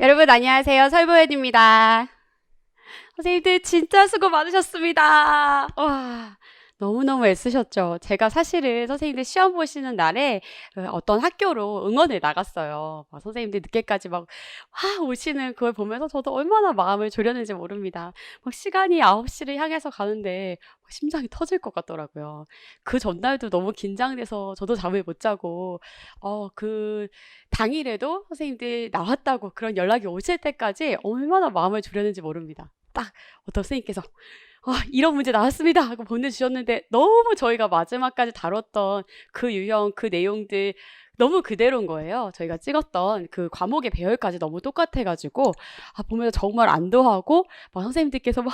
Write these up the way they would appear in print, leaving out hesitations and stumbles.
여러분 안녕하세요. 설보연입니다. 선생님들 진짜 수고 많으셨습니다. 와, 너무너무 애쓰셨죠. 제가 사실은 선생님들 시험 보시는 날에 어떤 학교로 응원을 나갔어요. 선생님들 늦게까지 막 오시는 그걸 보면서 저도 얼마나 마음을 졸였는지 모릅니다. 막 시간이 9시를 향해서 가는데 막 심장이 터질 것 같더라고요. 그 전날도 너무 긴장돼서 저도 잠을 못 자고 그 당일에도 선생님들 나왔다고 그런 연락이 오실 때까지 얼마나 마음을 졸였는지 모릅니다. 딱 어떤 선생님께서 이런 문제 나왔습니다 하고 보내주셨는데 너무 저희가 마지막까지 다뤘던 그 유형, 그 내용들 너무 그대로인 거예요. 저희가 찍었던 그 과목의 배열까지 너무 똑같아가지고 보면서 정말 안도하고 막 선생님들께서 막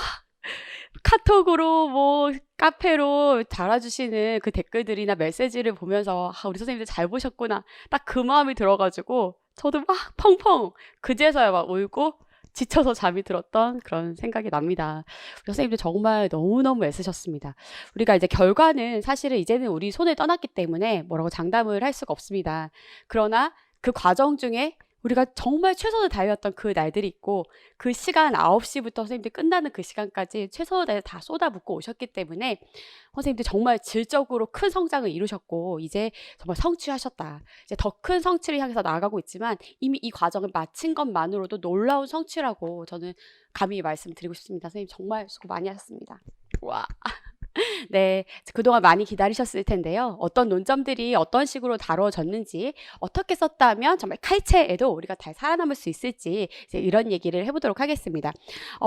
카톡으로 뭐 카페로 달아주시는 그 댓글들이나 메시지를 보면서 우리 선생님들 잘 보셨구나 딱 그 마음이 들어가지고 저도 막 펑펑 그제서야 막 울고 지쳐서 잠이 들었던 그런 생각이 납니다. 우리 선생님들 정말 너무너무 애쓰셨습니다. 우리가 이제 결과는 사실은 이제는 우리 손을 떠났기 때문에 뭐라고 장담을 할 수가 없습니다. 그러나 그 과정 중에 우리가 정말 최선을 다했던 그 날들이 있고 그 시간 9시부터 선생님들 끝나는 그 시간까지 최선을 다해 다 쏟아붓고 오셨기 때문에 선생님들 정말 질적으로 큰 성장을 이루셨고 이제 정말 성취하셨다. 이제 더 큰 성취를 향해서 나아가고 있지만 이미 이 과정을 마친 것만으로도 놀라운 성취라고 저는 감히 말씀드리고 싶습니다. 선생님 정말 수고 많이 하셨습니다. 와. 네, 그동안 많이 기다리셨을 텐데요. 어떤 논점들이 어떤 식으로 다뤄졌는지, 어떻게 썼다면 정말 칼체에도 우리가 잘 살아남을 수 있을지 이제 이런 얘기를 해보도록 하겠습니다.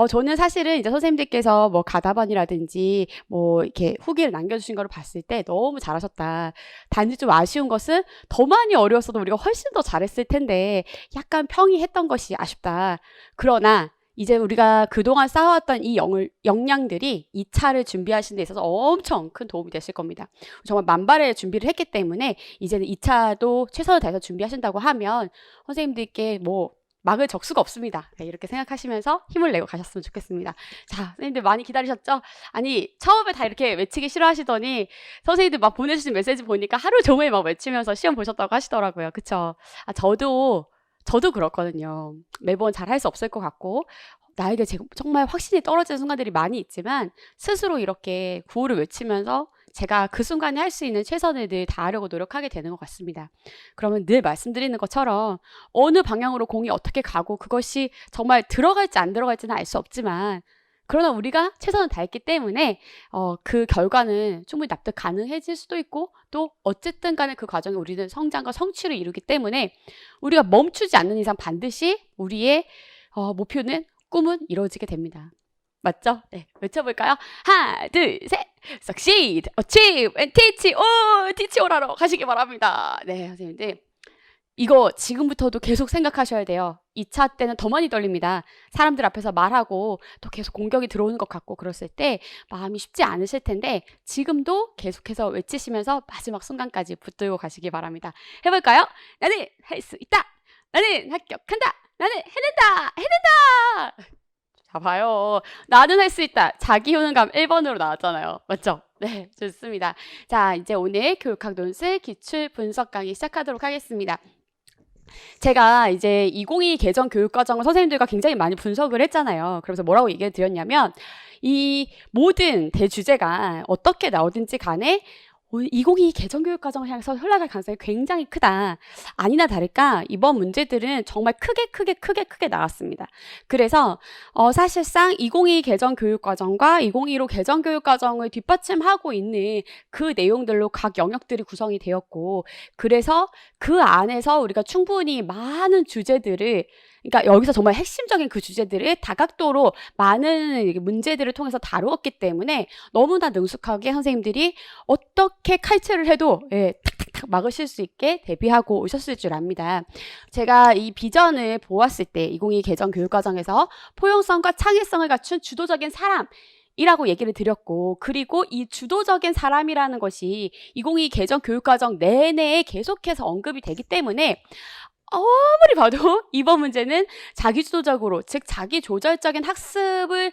저는 사실은 이제 선생님들께서 뭐 가답안이라든지 뭐 이렇게 후기를 남겨주신 거를 봤을 때 너무 잘하셨다. 단지 좀 아쉬운 것은 더 많이 어려웠어도 우리가 훨씬 더 잘했을 텐데 약간 평이 했던 것이 아쉽다. 그러나 이제 우리가 그동안 쌓아왔던 이 역량들이 2차를 준비하시는 데 있어서 엄청 큰 도움이 되실 겁니다. 정말 만발의 준비를 했기 때문에 이제는 2차도 최선을 다해서 준비하신다고 하면 선생님들께 뭐 막을 적수가 없습니다. 네, 이렇게 생각하시면서 힘을 내고 가셨으면 좋겠습니다. 자, 선생님들 많이 기다리셨죠? 아니, 처음에 다 이렇게 외치기 싫어하시더니 선생님들 막 보내주신 메시지 보니까 하루 종일 막 외치면서 시험 보셨다고 하시더라고요. 그쵸? 저도 그렇거든요. 매번 잘 할 수 없을 것 같고 나에게 정말 확신이 떨어지는 순간들이 많이 있지만 스스로 이렇게 구호를 외치면서 제가 그 순간에 할 수 있는 최선을 늘 다하려고 노력하게 되는 것 같습니다. 그러면 늘 말씀드리는 것처럼 어느 방향으로 공이 어떻게 가고 그것이 정말 들어갈지 안 들어갈지는 알 수 없지만 그러나 우리가 최선을 다했기 때문에 그 결과는 충분히 납득 가능해질 수도 있고 또 어쨌든 간에 그 과정에 우리는 성장과 성취를 이루기 때문에 우리가 멈추지 않는 이상 반드시 우리의 목표는 꿈은 이루어지게 됩니다. 맞죠? 네, 외쳐볼까요? 하나, 둘, 셋! Succeed, achieve, and teach all! teach all 하러 가시기 바랍니다. 네, 선생님들. 이거 지금부터도 계속 생각하셔야 돼요. 2차 때는 더 많이 떨립니다. 사람들 앞에서 말하고 또 계속 공격이 들어오는 것 같고 그랬을 때 마음이 쉽지 않으실 텐데 지금도 계속해서 외치시면서 마지막 순간까지 붙들고 가시기 바랍니다. 해볼까요? 나는 할 수 있다! 나는 합격한다! 나는 해낸다! 자, 봐요. 나는 할 수 있다. 자기 효능감 1번으로 나왔잖아요. 맞죠? 네, 좋습니다. 자, 이제 오늘 교육학 논술 기출 분석 강의 시작하도록 하겠습니다. 제가 이제 2022 개정 교육과정을 선생님들과 굉장히 많이 분석을 했잖아요. 그래서 뭐라고 얘기를 드렸냐면 이 모든 대주제가 어떻게 나오든지 간에 2022 개정 교육과정을 향해서 흘러갈 가능성이 굉장히 크다. 아니나 다를까 이번 문제들은 정말 크게 나왔습니다. 그래서 사실상 2022 개정 교육과정과 2015 개정 교육과정을 뒷받침하고 있는 그 내용들로 각 영역들이 구성이 되었고 그래서 그 안에서 우리가 충분히 많은 주제들을 그러니까 여기서 정말 핵심적인 그 주제들을 다각도로 많은 문제들을 통해서 다루었기 때문에 너무나 능숙하게 선생님들이 어떻게 칼퇴를 해도 탁탁탁 막으실 수 있게 대비하고 오셨을 줄 압니다. 제가 이 비전을 보았을 때 2022 개정 교육과정에서 포용성과 창의성을 갖춘 주도적인 사람 이라고 얘기를 드렸고 그리고 이 주도적인 사람이라는 것이 2022 개정 교육과정 내내에 계속해서 언급이 되기 때문에 아무리 봐도 이번 문제는 자기주도적으로 즉 자기조절적인 학습을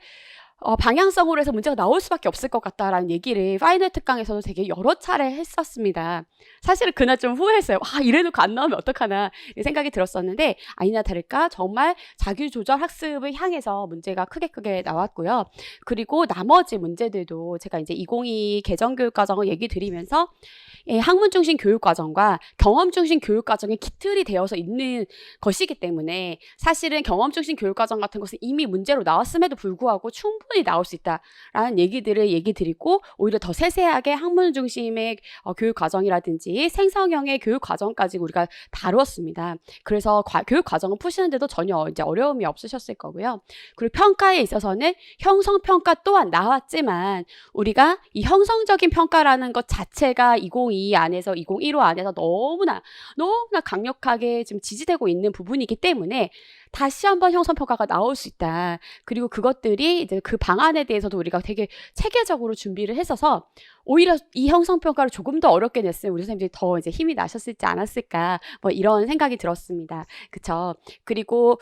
방향성으로 해서 문제가 나올 수밖에 없을 것 같다라는 얘기를 파이널 특강에서도 되게 여러 차례 했었습니다. 사실은 그날 좀 후회했어요. 이래놓고 안 나오면 어떡하나 생각이 들었었는데 아니나 다를까 정말 자기조절 학습을 향해서 문제가 크게 나왔고요. 그리고 나머지 문제들도 제가 이제 2022 개정교육과정을 얘기 드리면서 학문 중심 교육과정과 경험 중심 교육과정이 기틀이 되어서 있는 것이기 때문에 사실은 경험 중심 교육과정 같은 것은 이미 문제로 나왔음에도 불구하고 충분히 나올 수 있다라는 얘기들을 얘기 드리고 오히려 더 세세하게 학문 중심의 교육과정이라든지 생성형의 교육과정까지 우리가 다루었습니다. 그래서 교육과정을 푸시는데도 전혀 이제 어려움이 없으셨을 거고요. 그리고 평가에 있어서는 형성평가 또한 나왔지만 우리가 이 형성적인 평가라는 것 자체가 2022 안에서 2015 안에서 너무나 강력하게 지금 지지되고 있는 부분이기 때문에 다시 한번 형성평가가 나올 수 있다. 그리고 그것들이 이제 그 방안에 대해서도 우리가 되게 체계적으로 준비를 했어서 오히려 이 형성평가를 조금 더 어렵게 냈으면 우리 선생님들이 더 이제 힘이 나셨을지 않았을까 뭐 이런 생각이 들었습니다. 그쵸? 그리고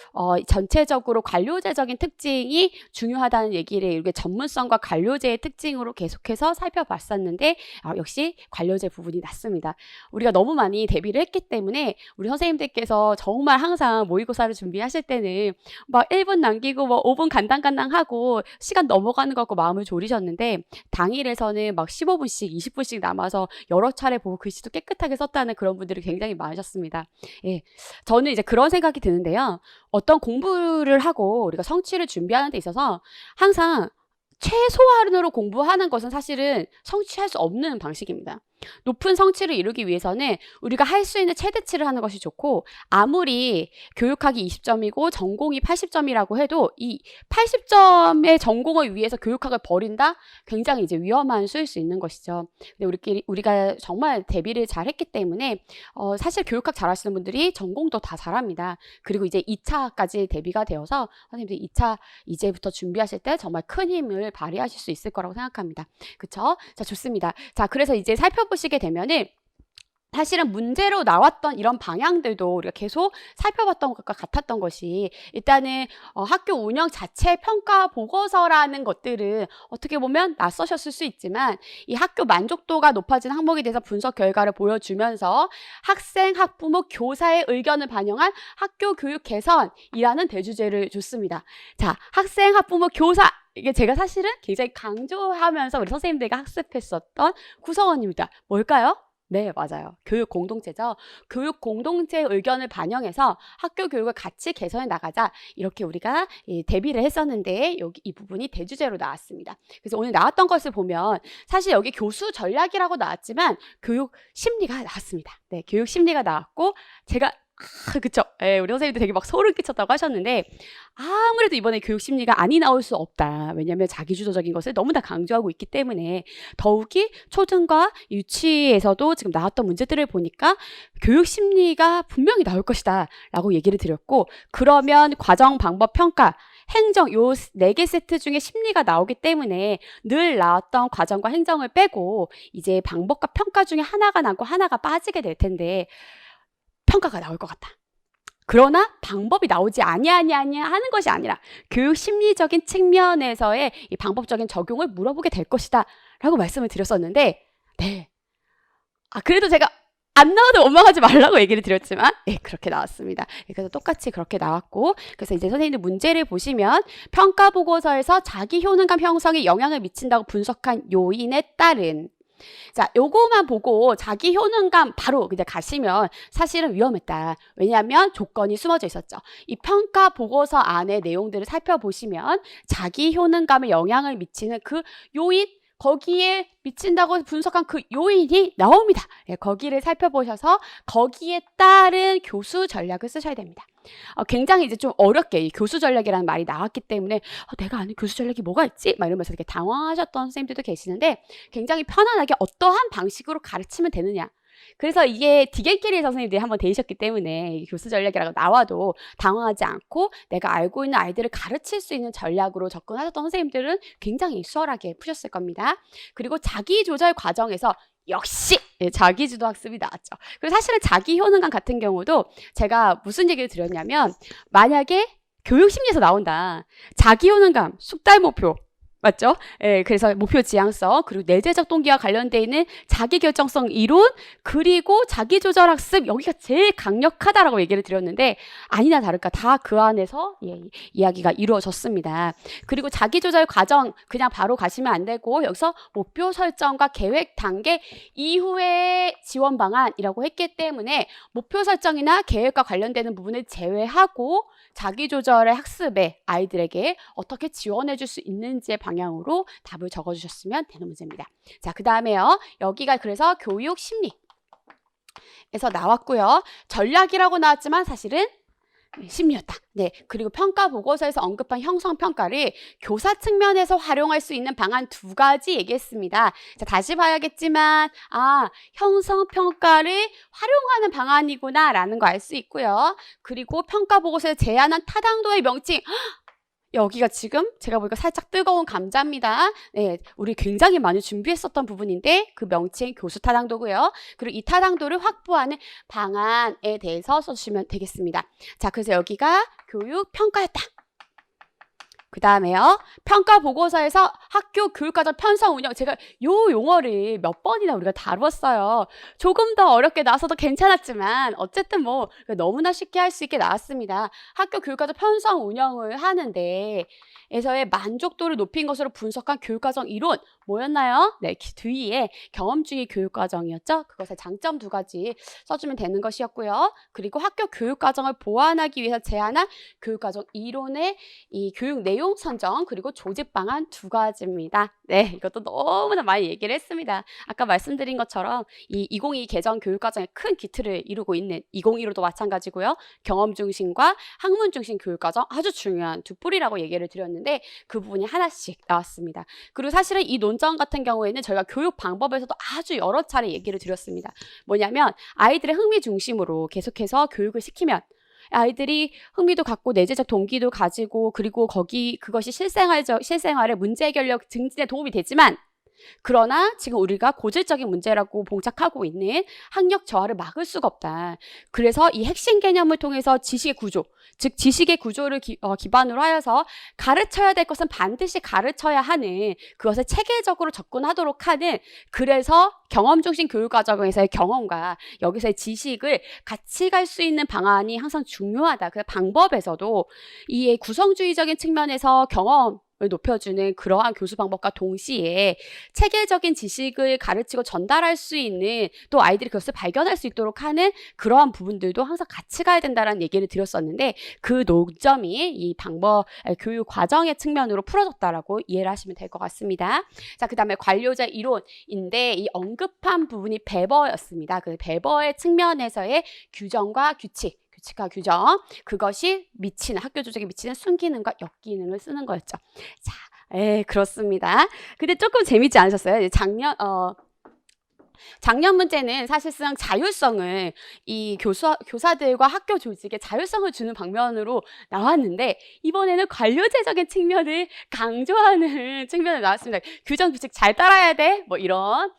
전체적으로 관료제적인 특징이 중요하다는 얘기를 이렇게 전문성과 관료제의 특징으로 계속해서 살펴봤었는데 역시 관료제 부분이 났습니다. 우리가 너무 많이 대비를 했기 때문에 우리 선생님들께서 정말 항상 모의고사를 준비하실 때는 막 1분 남기고 뭐 5분 간당간당하고 시간 넘어가는 것 같고 마음을 졸이셨는데 당일에서는 막 15분씩 20분씩 남아서 여러 차례 보고 글씨도 깨끗하게 썼다는 그런 분들이 굉장히 많으셨습니다. 예, 저는 이제 그런 생각이 드는데요. 어떤 공부를 하고 우리가 성취를 준비하는 데 있어서 항상 최소한으로 공부하는 것은 사실은 성취할 수 없는 방식입니다. 높은 성취를 이루기 위해서는 우리가 할 수 있는 최대치를 하는 것이 좋고 아무리 교육학이 20점이고 전공이 80점이라고 해도 이 80점의 전공을 위해서 교육학을 버린다? 굉장히 이제 위험한 수일 수 있는 것이죠. 근데 우리가 정말 대비를 잘 했기 때문에 사실 교육학 잘하시는 분들이 전공도 다 잘합니다. 그리고 이제 2차까지 대비가 되어서 선생님들이 2차 이제부터 준비하실 때 정말 큰 힘을 발휘하실 수 있을 거라고 생각합니다. 그쵸? 자, 좋습니다. 자, 그래서 이제 살펴보시게 되면은 사실은 문제로 나왔던 이런 방향들도 우리가 계속 살펴봤던 것과 같았던 것이 일단은 학교 운영 자체 평가 보고서라는 것들은 어떻게 보면 낯서셨을 수 있지만 이 학교 만족도가 높아진 항목에 대해서 분석 결과를 보여주면서 학생, 학부모, 교사의 의견을 반영한 학교 교육 개선이라는 대주제를 줬습니다. 자, 학생, 학부모, 교사 이게 제가 사실은 굉장히 강조하면서 우리 선생님들과 학습했었던 구성원입니다. 뭘까요? 네, 맞아요. 교육 공동체죠. 교육 공동체의 의견을 반영해서 학교 교육을 같이 개선해 나가자. 이렇게 우리가 대비를 했었는데 여기 이 부분이 대주제로 나왔습니다. 그래서 오늘 나왔던 것을 보면 사실 여기 교수 전략이라고 나왔지만 교육 심리가 나왔습니다. 네, 교육 심리가 나왔고 제가 그쵸. 예, 우리 선생님도 되게 막 소름 끼쳤다고 하셨는데 아무래도 이번에 교육 심리가 아니 나올 수 없다. 왜냐하면 자기주도적인 것을 너무나 강조하고 있기 때문에 더욱이 초등과 유치에서도 지금 나왔던 문제들을 보니까 교육 심리가 분명히 나올 것이다 라고 얘기를 드렸고 그러면 과정, 방법, 평가 행정 요 4개 세트 중에 심리가 나오기 때문에 늘 나왔던 과정과 행정을 빼고 이제 방법과 평가 중에 하나가 남고 하나가 빠지게 될 텐데 평가가 나올 것 같다. 그러나 방법이 나오지 아니하냐 하는 것이 아니라 교육 심리적인 측면에서의 이 방법적인 적용을 물어보게 될 것이다 라고 말씀을 드렸었는데 네. 그래도 제가 안 나와도 원망하지 말라고 얘기를 드렸지만 그렇게 나왔습니다. 그래서 똑같이 그렇게 나왔고 그래서 이제 선생님들 문제를 보시면 평가 보고서에서 자기 효능감 형성에 영향을 미친다고 분석한 요인에 따른 자, 요거만 보고 자기 효능감 바로 그냥 가시면 사실은 위험했다. 왜냐하면 조건이 숨어져 있었죠. 이 평가 보고서 안에 내용들을 살펴보시면 자기 효능감에 영향을 미치는 그 요인 거기에 미친다고 분석한 그 요인이 나옵니다. 거기를 살펴보셔서 거기에 따른 교수 전략을 쓰셔야 됩니다. 굉장히 이제 좀 어렵게 이 교수 전략이라는 말이 나왔기 때문에 내가 아는 교수 전략이 뭐가 있지? 막 이러면서 이렇게 당황하셨던 선생님들도 계시는데 굉장히 편안하게 어떠한 방식으로 가르치면 되느냐. 그래서 이게 디겐끼리 선생님들이 한번 되셨기 때문에 교수 전략이라고 나와도 당황하지 않고 내가 알고 있는 아이들을 가르칠 수 있는 전략으로 접근하셨던 선생님들은 굉장히 수월하게 푸셨을 겁니다. 그리고 자기조절 과정에서 역시 자기주도 학습이 나왔죠. 그리고 사실은 자기 효능감 같은 경우도 제가 무슨 얘기를 드렸냐면 만약에 교육심리에서 나온다. 자기 효능감, 숙달 목표 맞죠? 예, 그래서 목표 지향성, 그리고 내재적 동기와 관련돼 있는 자기결정성 이론, 그리고 자기조절 학습, 여기가 제일 강력하다라고 얘기를 드렸는데 아니나 다를까 다 그 안에서 이야기가 이루어졌습니다. 그리고 자기조절 과정 그냥 바로 가시면 안 되고 여기서 목표 설정과 계획 단계 이후의 지원 방안이라고 했기 때문에 목표 설정이나 계획과 관련되는 부분을 제외하고 자기조절의 학습에 아이들에게 어떻게 지원해 줄 수 있는지의 방향으로 답을 적어주셨으면 되는 문제입니다. 자, 그 다음에요. 여기가 그래서 교육 심리에서 나왔고요. 전략이라고 나왔지만 사실은 심리였다. 네. 그리고 평가 보고서에서 언급한 형성 평가를 교사 측면에서 활용할 수 있는 방안 2가지 얘기했습니다. 자, 다시 봐야겠지만, 형성 평가를 활용하는 방안이구나라는 거 알 수 있고요. 그리고 평가 보고서에 제안한 타당도의 명칭. 여기가 지금 제가 보니까 살짝 뜨거운 감자입니다. 네, 우리 굉장히 많이 준비했었던 부분인데 그 명칭 교수 타당도고요. 그리고 이 타당도를 확보하는 방안에 대해서 써주시면 되겠습니다. 자, 그래서 여기가 교육 평가였다. 그 다음에요. 평가 보고서에서 학교 교육과정 편성 운영. 제가 요 용어를 몇 번이나 우리가 다루었어요. 조금 더 어렵게 나와서도 괜찮았지만 어쨌든 뭐 너무나 쉽게 할 수 있게 나왔습니다. 학교 교육과정 편성 운영을 하는데 에서의 만족도를 높인 것으로 분석한 교육과정 이론 뭐였나요? 네, 뒤에 경험주의 교육과정이었죠. 그것의 장점 2가지 써주면 되는 것이었고요. 그리고 학교 교육과정을 보완하기 위해서 제안한 교육과정 이론의 이 교육 내용 선정 그리고 조직 방안 2가지입니다. 네, 이것도 너무나 많이 얘기를 했습니다. 아까 말씀드린 것처럼 이 2022 개정 교육과정의 큰 기틀을 이루고 있는 2015도 마찬가지고요. 경험 중심과 학문 중심 교육과정 아주 중요한 2뿌리라고 얘기를 드렸는데 그 부분이 하나씩 나왔습니다. 그리고 사실은 이 논점 같은 경우에는 저희가 교육 방법에서도 아주 여러 차례 얘기를 드렸습니다. 뭐냐면 아이들의 흥미 중심으로 계속해서 교육을 시키면 아이들이 흥미도 갖고 내재적 동기도 가지고 그리고 그것이 실생활의 문제 해결력 증진에 도움이 되지만 그러나 지금 우리가 고질적인 문제라고 봉착하고 있는 학력 저하를 막을 수가 없다. 그래서 이 핵심 개념을 통해서 지식의 구조, 즉 지식의 구조를 기반으로 하여서 가르쳐야 될 것은 반드시 가르쳐야 하는 그것을 체계적으로 접근하도록 하는 그래서 경험 중심 교육 과정에서의 경험과 여기서의 지식을 같이 갈 수 있는 방안이 항상 중요하다. 그 방법에서도 이 구성주의적인 측면에서 경험 을 높여주는 그러한 교수 방법과 동시에 체계적인 지식을 가르치고 전달할 수 있는 또 아이들이 그것을 발견할 수 있도록 하는 그러한 부분들도 항상 같이 가야 된다는 얘기를 드렸었는데 그 논점이 이 방법 교육 과정의 측면으로 풀어졌다라고 이해를 하시면 될 것 같습니다. 자, 그 다음에 관료자 이론인데 이 언급한 부분이 베버였습니다. 그 베버의 측면에서의 규정과 규칙과 규정 그것이 미치는 학교 조직에 미치는 순기능과 역기능을 쓰는 거였죠. 자, 그렇습니다. 근데 조금 재밌지 않으셨어요? 작년 문제는 사실상 자율성을 이 교사들과 학교 조직에 자율성을 주는 방면으로 나왔는데 이번에는 관료제적인 측면을 강조하는 측면으로 나왔습니다. 규정 규칙 잘 따라야 돼. 뭐 이런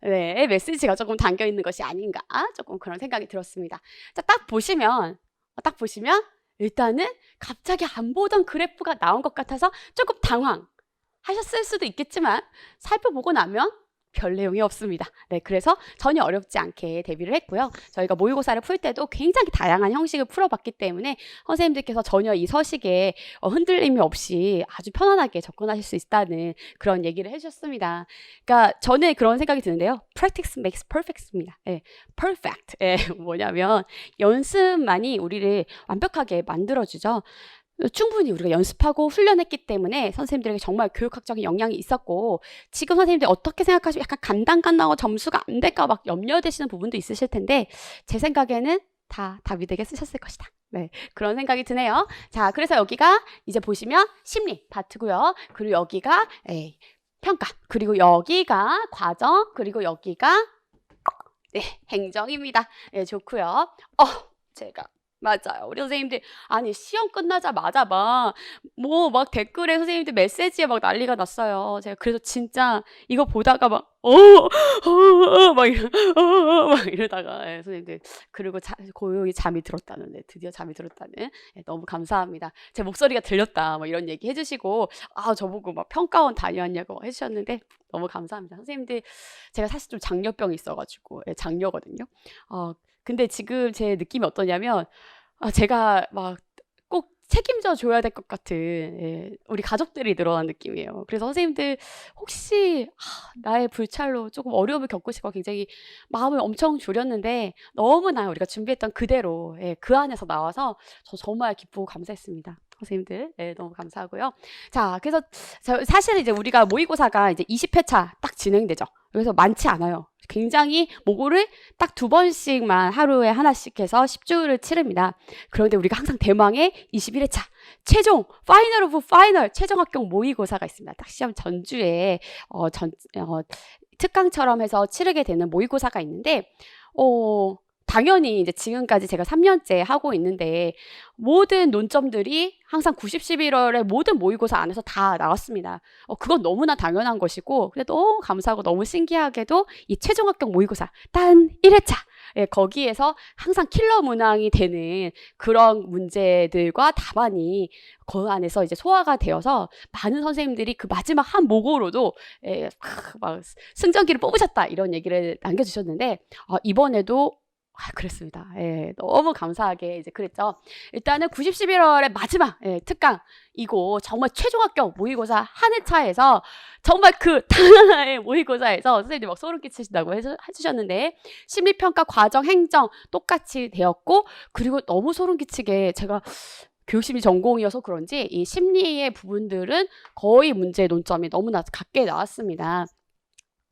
메시지가 조금 담겨 있는 것이 아닌가 조금 그런 생각이 들었습니다. 자, 딱 보시면 일단은 갑자기 안 보던 그래프가 나온 것 같아서 조금 당황하셨을 수도 있겠지만 살펴보고 나면 별 내용이 없습니다. 네, 그래서 전혀 어렵지 않게 대비를 했고요. 저희가 모의고사를 풀 때도 굉장히 다양한 형식을 풀어봤기 때문에 선생님들께서 전혀 이 서식에 흔들림이 없이 아주 편안하게 접근하실 수 있다는 그런 얘기를 해주셨습니다. 그러니까 저는 그런 생각이 드는데요. Practice makes perfect입니다. 네, perfect. 뭐냐면 연습만이 우리를 완벽하게 만들어주죠. 충분히 우리가 연습하고 훈련했기 때문에 선생님들에게 정말 교육학적인 영향이 있었고 지금 선생님들이 어떻게 생각하시면 약간 간당간당하고 점수가 안 될까 막 염려되시는 부분도 있으실 텐데 제 생각에는 다 답이 되게 쓰셨을 것이다. 네, 그런 생각이 드네요. 자, 그래서 여기가 이제 보시면 심리 파트고요. 그리고 여기가 평가, 그리고 여기가 과정, 그리고 여기가 행정입니다. 네, 좋고요. 제가 맞아요. 우리 선생님들 아니 시험 끝나자마자 막 뭐 막 댓글에 선생님들 메시지에 막 난리가 났어요. 제가 그래서 진짜 이거 보다가 막 막 이러 막 이러다가 예, 선생님들 그리고 고요히 잠이 들었다는 드디어 잠이 들었다는 예, 너무 감사합니다. 제 목소리가 들렸다 뭐 이런 얘기 해주시고 저보고 막 평가원 다녀왔냐고 해주셨는데 너무 감사합니다. 선생님들 제가 사실 좀 장려병이 있어가지고 예, 장려거든요. 근데 지금 제 느낌이 어떠냐면 제가 막 꼭 책임져 줘야 될 것 같은 예, 우리 가족들이 늘어난 느낌이에요. 그래서 선생님들 혹시 나의 불찰로 조금 어려움을 겪으시고 굉장히 마음을 엄청 졸였는데 너무나 우리가 준비했던 그대로 예, 그 안에서 나와서 저 정말 기쁘고 감사했습니다. 선생님들 예, 너무 감사하고요. 자, 그래서 사실 이제 우리가 모의고사가 이제 20회차 딱 진행되죠. 그래서 많지 않아요. 굉장히 모고를 딱 2번씩만 하루에 하나씩 해서 10주를 치릅니다. 그런데 우리가 항상 대망의 21회차 최종 파이널 오브 파이널 최종 합격 모의고사가 있습니다. 딱 시험 전주에 특강처럼 해서 치르게 되는 모의고사가 있는데 당연히 이제 지금까지 제가 3년째 하고 있는데 모든 논점들이 항상 90, 11월에 모든 모의고사 안에서 다 나왔습니다. 그건 너무나 당연한 것이고 근데 너무 감사하고 너무 신기하게도 이 최종 합격 모의고사 단 1회차 예, 거기에서 항상 킬러 문항이 되는 그런 문제들과 답안이 그 안에서 이제 소화가 되어서 많은 선생님들이 그 마지막 한 모고로도 예, 막 승전기를 뽑으셨다 이런 얘기를 남겨주셨는데 이번에도 그랬습니다. 예, 너무 감사하게 이제 그랬죠. 일단은 90, 11월의 마지막 특강이고 정말 최종 합격 모의고사 한 회차에서 정말 그 하나의 모의고사에서 선생님들 막 소름 끼치신다고 해주셨는데 심리평가 과정 행정 똑같이 되었고 그리고 너무 소름 끼치게 제가 교육심리 전공이어서 그런지 이 심리의 부분들은 거의 문제 논점이 너무나 같게 나왔습니다.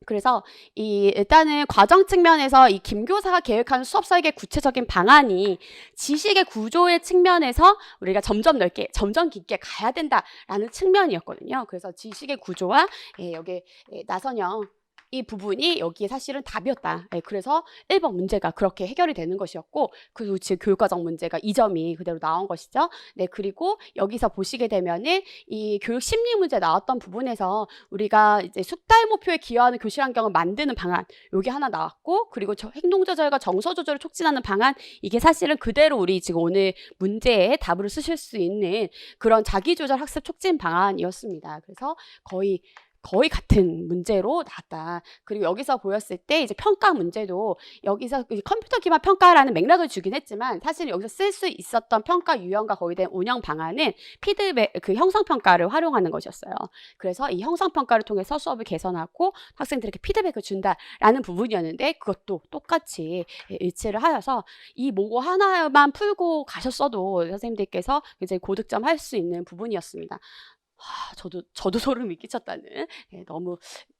그래서 일단은 과정 측면에서 이 김교사가 계획하는 수업 설계 구체적인 방안이 지식의 구조의 측면에서 우리가 점점 넓게, 점점 깊게 가야 된다라는 측면이었거든요. 그래서 지식의 구조와 여기 나선영 이 부분이 여기에 사실은 답이었다. 그래서 1번 문제가 그렇게 해결이 되는 것이었고 그리고 지금 교육과정 문제가 2점이 그대로 나온 것이죠. 네, 그리고 여기서 보시게 되면은 이 교육 심리 문제 나왔던 부분에서 우리가 이제 숙달 목표에 기여하는 교실 환경을 만드는 방안 여기 하나 나왔고 그리고 행동 조절과 정서 조절을 촉진하는 방안 이게 사실은 그대로 우리 지금 오늘 문제에 답으로 쓰실 수 있는 그런 자기조절 학습 촉진 방안이었습니다. 그래서 거의 같은 문제로 나왔다. 그리고 여기서 보였을 때 이제 평가 문제도 여기서 컴퓨터 기반 평가라는 맥락을 주긴 했지만 사실 여기서 쓸 수 있었던 평가 유형과 거의 된 운영 방안은 피드백 형성 평가를 활용하는 것이었어요. 그래서 이 형성 평가를 통해서 수업을 개선하고 학생들에게 피드백을 준다라는 부분이었는데 그것도 똑같이 일치를 하여서 이 모고 하나만 풀고 가셨어도 선생님들께서 굉장히 고득점 할 수 있는 부분이었습니다. 저도 소름이 끼쳤다는 너무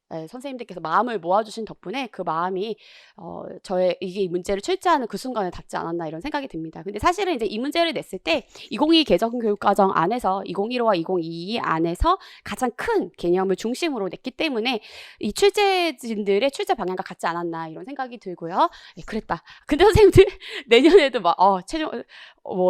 선생님들께서 마음을 모아주신 덕분에 그 마음이 저의 이게 문제를 출제하는 그 순간에 닿지 않았나 이런 생각이 듭니다. 근데 사실은 이제 이 문제를 냈을 때 2022 개정교육과정 안에서 2015와 2022 안에서 가장 큰 개념을 중심으로 냈기 때문에 이 출제진들의 출제 방향과 같지 않았나 이런 생각이 들고요. 그랬다. 근데 선생님들 내년에도 막 최종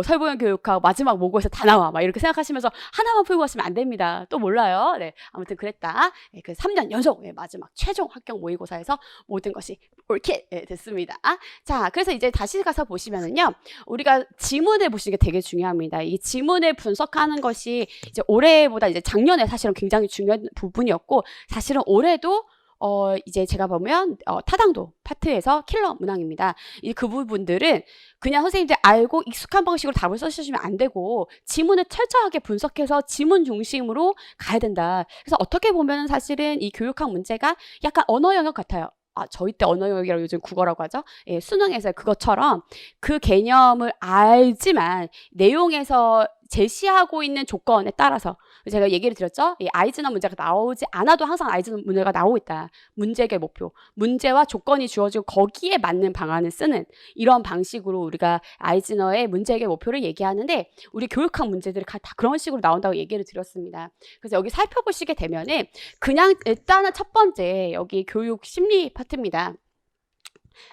설보형 교육학 마지막 모고에서 다 나와 막 이렇게 생각하시면서 하나만 풀고 가시면 안 됩니다. 또 몰라요. 네, 아무튼 그랬다. 그 3년 연속 마지막 최종 합격 모의고사에서 모든 것이 옳게 됐습니다. 자, 그래서 이제 다시 가서 보시면은요, 우리가 지문을 보시는 게 되게 중요합니다. 이 지문을 분석하는 것이 이제 올해보다 이제 작년에 사실은 굉장히 중요한 부분이었고, 사실은 올해도 이제 제가 보면 타당도 파트에서 킬러 문항입니다. 그 부분들은 그냥 선생님들 알고 익숙한 방식으로 답을 써주시면 안 되고 지문을 철저하게 분석해서 지문 중심으로 가야 된다. 그래서 어떻게 보면 사실은 이 교육학 문제가 약간 언어 영역 같아요. 저희 때 언어 영역이라고 요즘 국어라고 하죠. 수능에서 그것처럼 그 개념을 알지만 내용에서 제시하고 있는 조건에 따라서 제가 얘기를 드렸죠. 이 아이즈너 문제가 나오지 않아도 항상 아이즈너 문제가 나오고 있다. 문제의 목표, 문제와 조건이 주어지고 거기에 맞는 방안을 쓰는 이런 방식으로 우리가 아이즈너의 문제의 목표를 얘기하는데 우리 교육학 문제들이 다 그런 식으로 나온다고 얘기를 드렸습니다. 그래서 여기 살펴보시게 되면은 그냥 일단은 첫 번째 여기 교육 심리 파트입니다.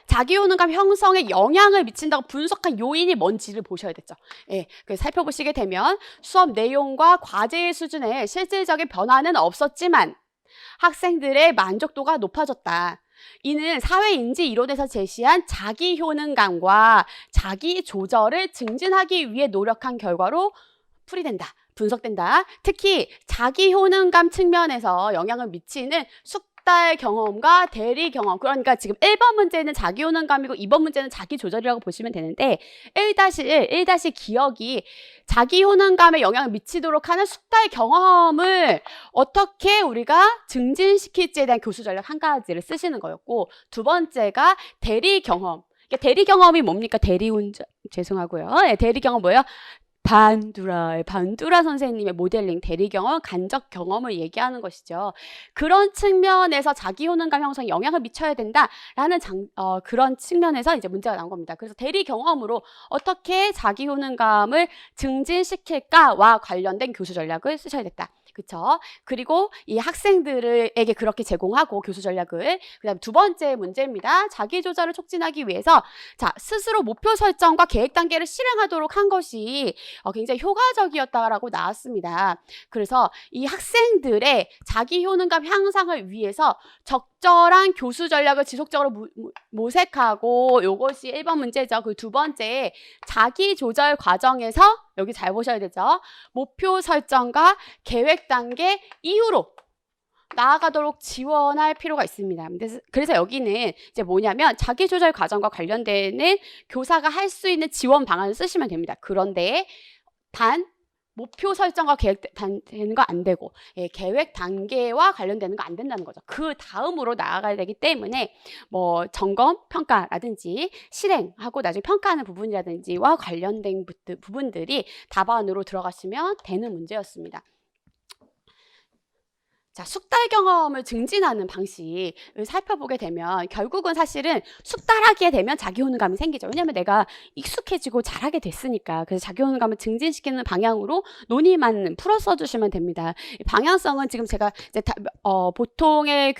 자기 효능감 형성에 영향을 미친다고 분석한 요인이 뭔지를 보셔야 되죠. 예, 살펴보시게 되면 수업 내용과 과제의 수준에 실질적인 변화는 없었지만 학생들의 만족도가 높아졌다. 이는 사회인지 이론에서 제시한 자기 효능감과 자기 조절을 증진하기 위해 노력한 결과로 풀이된다. 분석된다. 특히 자기 효능감 측면에서 영향을 미치는 숙달 경험과 대리 경험. 그러니까 지금 1번 문제는 자기 효능감이고 2번 문제는 자기 조절이라고 보시면 되는데 1-1, 1-기억이 자기 효능감에 영향을 미치도록 하는 숙달 경험을 어떻게 우리가 증진시킬지에 대한 교수 전략 한 가지를 쓰시는 거였고, 두 번째가 대리 경험. 대리 경험이 뭡니까? 대리운전. 죄송하고요. 네, 대리 경험 뭐예요? 반두라 선생님의 모델링 대리 경험, 간접 경험을 얘기하는 것이죠. 그런 측면에서 자기 효능감 형성에 영향을 미쳐야 된다라는 그런 측면에서 이제 문제가 나온 겁니다. 그래서 대리 경험으로 어떻게 자기 효능감을 증진시킬까와 관련된 교수 전략을 쓰셔야 됐다. 그쵸? 그리고 이 학생들에게 그렇게 제공하고 교수 전략을. 그다음 두 번째 문제입니다. 자기 조절을 촉진하기 위해서 스스로 목표 설정과 계획 단계를 실행하도록 한 것이 굉장히 효과적이었다라고 나왔습니다. 그래서 이 학생들의 자기 효능감 향상을 위해서 적절한 교수 전략을 지속적으로 모색하고, 요것이 1번 문제죠. 그 두 번째, 자기 조절 과정에서 여기 잘 보셔야 되죠. 목표 설정과 계획 단계 이후로 나아가도록 지원할 필요가 있습니다. 그래서 여기는 이제 뭐냐면 자기 조절 과정과 관련되는 교사가 할 수 있는 지원 방안을 쓰시면 됩니다. 그런데 단 목표 설정과 계획 되는 거 안 되고, 계획 단계와 관련되는 거 안 된다는 거죠. 그 다음으로 나아가야 되기 때문에 뭐 점검, 평가라든지 실행하고 나중에 평가하는 부분이라든지와 관련된 부분들이 답안으로 들어가시면 되는 문제였습니다. 숙달 경험을 증진하는 방식을 살펴보게 되면 결국은 사실은 숙달하게 되면 자기 효능감이 생기죠. 왜냐하면 내가 익숙해지고 잘하게 됐으니까. 그래서 자기 효능감을 증진시키는 방향으로 논의만 풀어 써주시면 됩니다. 방향성은 지금 제가 이제 보통의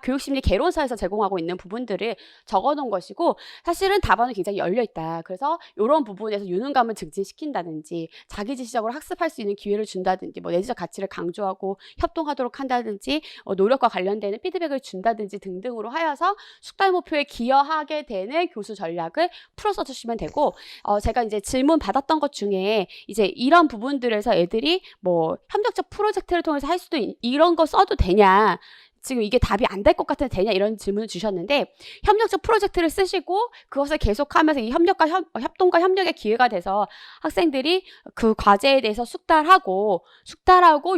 교육심리 개론서에서 제공하고 있는 부분들을 적어놓은 것이고, 사실은 답안은 굉장히 열려있다. 그래서 이런 부분에서 유능감을 증진시킨다든지 자기지시적으로 학습할 수 있는 기회를 준다든지, 뭐 내지적 가치를 강조하고 협동하도록 한다든지, 노력과 관련되는 피드백을 준다든지 등등으로 하여서 숙달 목표에 기여하게 되는 교수 전략을 풀어 써주시면 되고, 제가 이제 질문 받았던 것 중에 이제 이런 부분들에서 애들이 뭐 협력적 프로젝트를 통해서 할 수도 이런 거 써도 되냐, 지금 이게 답이 안 될 것 같은데 되냐, 이런 질문을 주셨는데, 협력적 프로젝트를 쓰시고 그것을 계속하면서 이 협동과 협력의 기회가 돼서 학생들이 그 과제에 대해서 숙달하고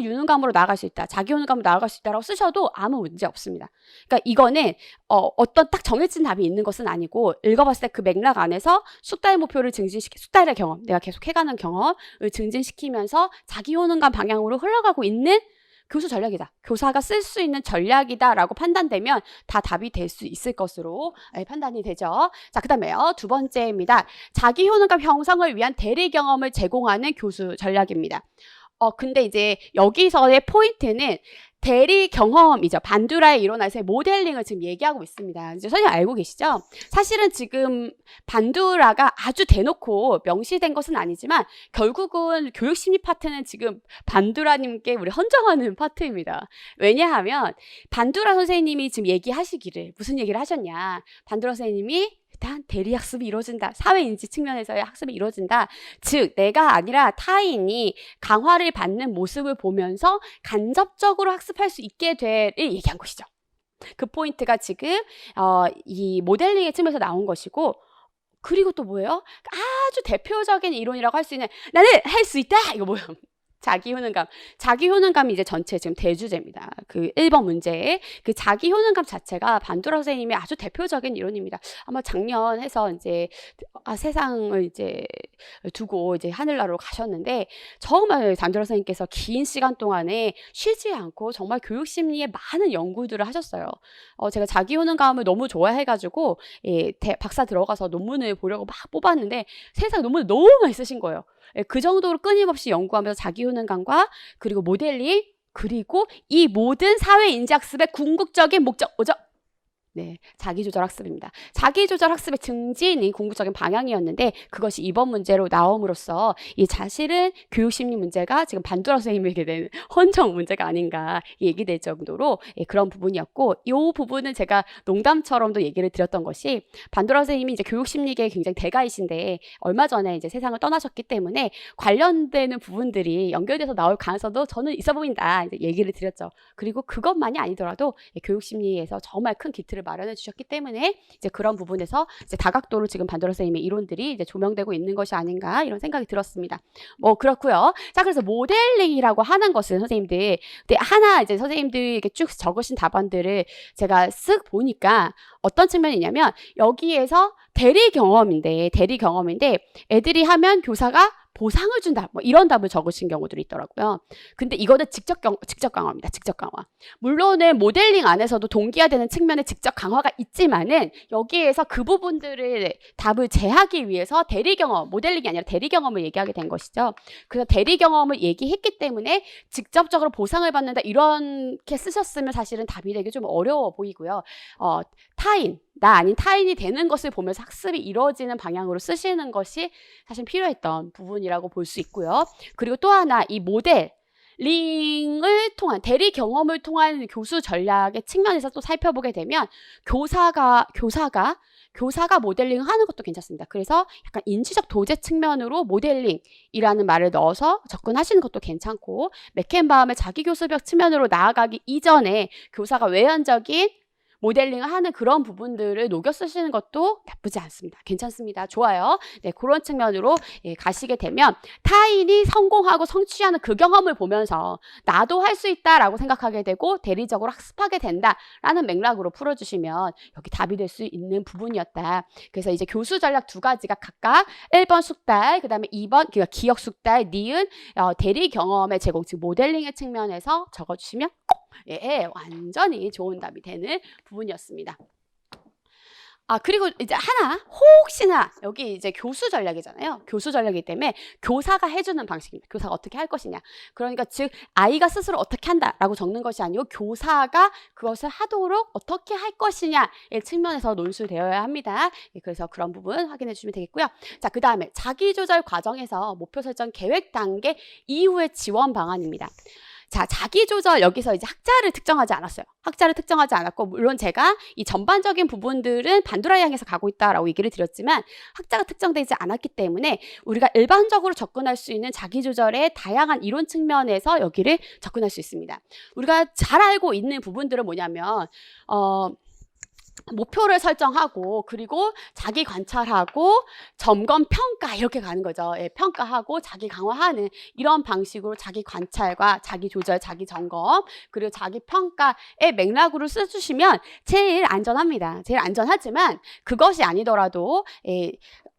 유능감으로 나아갈 수 있다, 자기 효능감으로 나아갈 수 있다라고 쓰셔도 아무 문제 없습니다. 그러니까 이거는 어떤 딱 정해진 답이 있는 것은 아니고, 읽어봤을 때 그 맥락 안에서 숙달 목표를 숙달의 경험, 내가 계속 해가는 경험을 증진시키면서 자기 효능감 방향으로 흘러가고 있는 교수 전략이다, 교사가 쓸 수 있는 전략이다라고 판단되면 다 답이 될 수 있을 것으로 판단이 되죠. 그 다음에요. 두 번째입니다. 자기 효능감 형성을 위한 대리 경험을 제공하는 교수 전략입니다. 근데 이제 여기서의 포인트는 대리 경험이죠. 반두라의 이론에서의 모델링을 지금 얘기하고 있습니다. 이제 선생님 알고 계시죠? 사실은 지금 반두라가 아주 대놓고 명시된 것은 아니지만 결국은 교육심리 파트는 지금 반두라님께 우리 헌정하는 파트입니다. 왜냐하면 반두라 선생님이 지금 얘기하시기를 무슨 얘기를 하셨냐. 반두라 선생님이 일단 대리 학습이 이루어진다. 사회인지 측면에서의 학습이 이루어진다. 즉 내가 아니라 타인이 강화를 받는 모습을 보면서 간접적으로 학습할 수 있게 될을 얘기한 것이죠. 그 포인트가 지금 이 모델링의 측면에서 나온 것이고, 그리고 또 뭐예요? 아주 대표적인 이론이라고 할 수 있는 나는 할 수 있다! 이거 뭐예요? 자기 효능감. 자기 효능감이 이제 전체 지금 대주제입니다. 그 1번 문제에 그 자기 효능감 자체가 반두라 선생님의 아주 대표적인 이론입니다. 아마 작년 해서 이제 세상을 이제 두고 이제 하늘나라로 가셨는데, 정말 반두라 선생님께서 긴 시간 동안에 쉬지 않고 정말 교육 심리에 많은 연구들을 하셨어요. 제가 자기 효능감을 너무 좋아해가지고 박사 들어가서 논문을 보려고 막 뽑았는데 세상 논문을 너무 많이 쓰신 거예요. 그 정도로 끊임없이 연구하면서 자기 효능감과 그리고 모델링, 그리고 이 모든 사회 인지학습의 궁극적인 목적 뭐죠? 네, 자기조절 학습입니다. 자기조절 학습의 증진이 궁극적인 방향이었는데 그것이 이번 문제로 나옴으로써 이 사실은 교육심리 문제가 지금 반도라 선생님에게 된 헌정 문제가 아닌가 얘기될 정도로 그런 부분이었고, 이 부분은 제가 농담처럼도 얘기를 드렸던 것이, 반도라 선생님이 이제 교육심리계의 굉장히 대가이신데 얼마 전에 이제 세상을 떠나셨기 때문에 관련되는 부분들이 연결돼서 나올 가능성도 저는 있어 보인다 이제 얘기를 드렸죠. 그리고 그것만이 아니더라도 교육심리에서 정말 큰 기틀을 마련해 주셨기 때문에 이제 그런 부분에서 이제 다각도로 지금 반도라 선생님의 이론들이 이제 조명되고 있는 것이 아닌가 이런 생각이 들었습니다. 뭐 그렇고요. 자, 그래서 모델링이라고 하는 것은 선생님들, 근데 하나 이제 선생님들 이렇게 쭉 적으신 답안들을 제가 쓱 보니까 어떤 측면이냐면, 여기에서 대리 경험인데 애들이 하면 교사가 보상을 준다, 뭐 이런 답을 적으신 경우들이 있더라고요. 근데 이거는 직접 강화입니다. 직접 강화. 물론은 모델링 안에서도 동기화되는 측면의 직접 강화가 있지만은 여기에서 그 부분들을 답을 제하기 위해서 대리 경험, 모델링이 아니라 대리 경험을 얘기하게 된 것이죠. 그래서 대리 경험을 얘기했기 때문에 직접적으로 보상을 받는다 이렇게 쓰셨으면 사실은 답이 되기 좀 어려워 보이고요. 타인, 나 아닌 타인이 되는 것을 보면서 학습이 이루어지는 방향으로 쓰시는 것이 사실 필요했던 부분이라고 볼 수 있고요. 그리고 또 하나, 이 모델링을 통한, 대리 경험을 통한 교수 전략의 측면에서 또 살펴보게 되면 교사가 모델링을 하는 것도 괜찮습니다. 그래서 약간 인지적 도제 측면으로 모델링이라는 말을 넣어서 접근하시는 것도 괜찮고, 맥켄바움의 자기교수력 측면으로 나아가기 이전에 교사가 외연적인 모델링을 하는 그런 부분들을 녹여 쓰시는 것도 나쁘지 않습니다. 괜찮습니다. 좋아요. 네, 그런 측면으로 가시게 되면 타인이 성공하고 성취하는 그 경험을 보면서 나도 할 수 있다라고 생각하게 되고 대리적으로 학습하게 된다라는 맥락으로 풀어주시면 여기 답이 될 수 있는 부분이었다. 그래서 이제 교수 전략 두 가지가 각각 1번 숙달, 그 다음에 2번 그러니까 기억 숙달, 니은 대리 경험의 제공, 즉 모델링의 측면에서 적어주시면 완전히 좋은 답이 되는 부분이었습니다. 그리고 이제 하나, 혹시나 여기 이제 교수 전략이잖아요. 교수 전략이기 때문에 교사가 해주는 방식입니다. 교사가 어떻게 할 것이냐. 그러니까 즉 아이가 스스로 어떻게 한다라고 적는 것이 아니고 교사가 그것을 하도록 어떻게 할 것이냐의 측면에서 논술되어야 합니다. 그래서 그런 부분 확인해 주시면 되겠고요. 자, 그 다음에 자기조절 과정에서 목표 설정 계획 단계 이후의 지원 방안입니다. 자, 자기조절, 여기서 이제 학자를 특정하지 않았어요. 학자를 특정하지 않았고, 물론 제가 이 전반적인 부분들은 반도라 향해서 가고 있다라고 얘기를 드렸지만 학자가 특정되지 않았기 때문에 우리가 일반적으로 접근할 수 있는 자기조절의 다양한 이론 측면에서 여기를 접근할 수 있습니다. 우리가 잘 알고 있는 부분들은 뭐냐면 목표를 설정하고, 그리고 자기 관찰하고, 점검, 평가 이렇게 가는 거죠. 평가하고 자기 강화하는 이런 방식으로 자기 관찰과 자기 조절, 자기 점검, 그리고 자기 평가의 맥락으로 써주시면 제일 안전합니다. 제일 안전하지만 그것이 아니더라도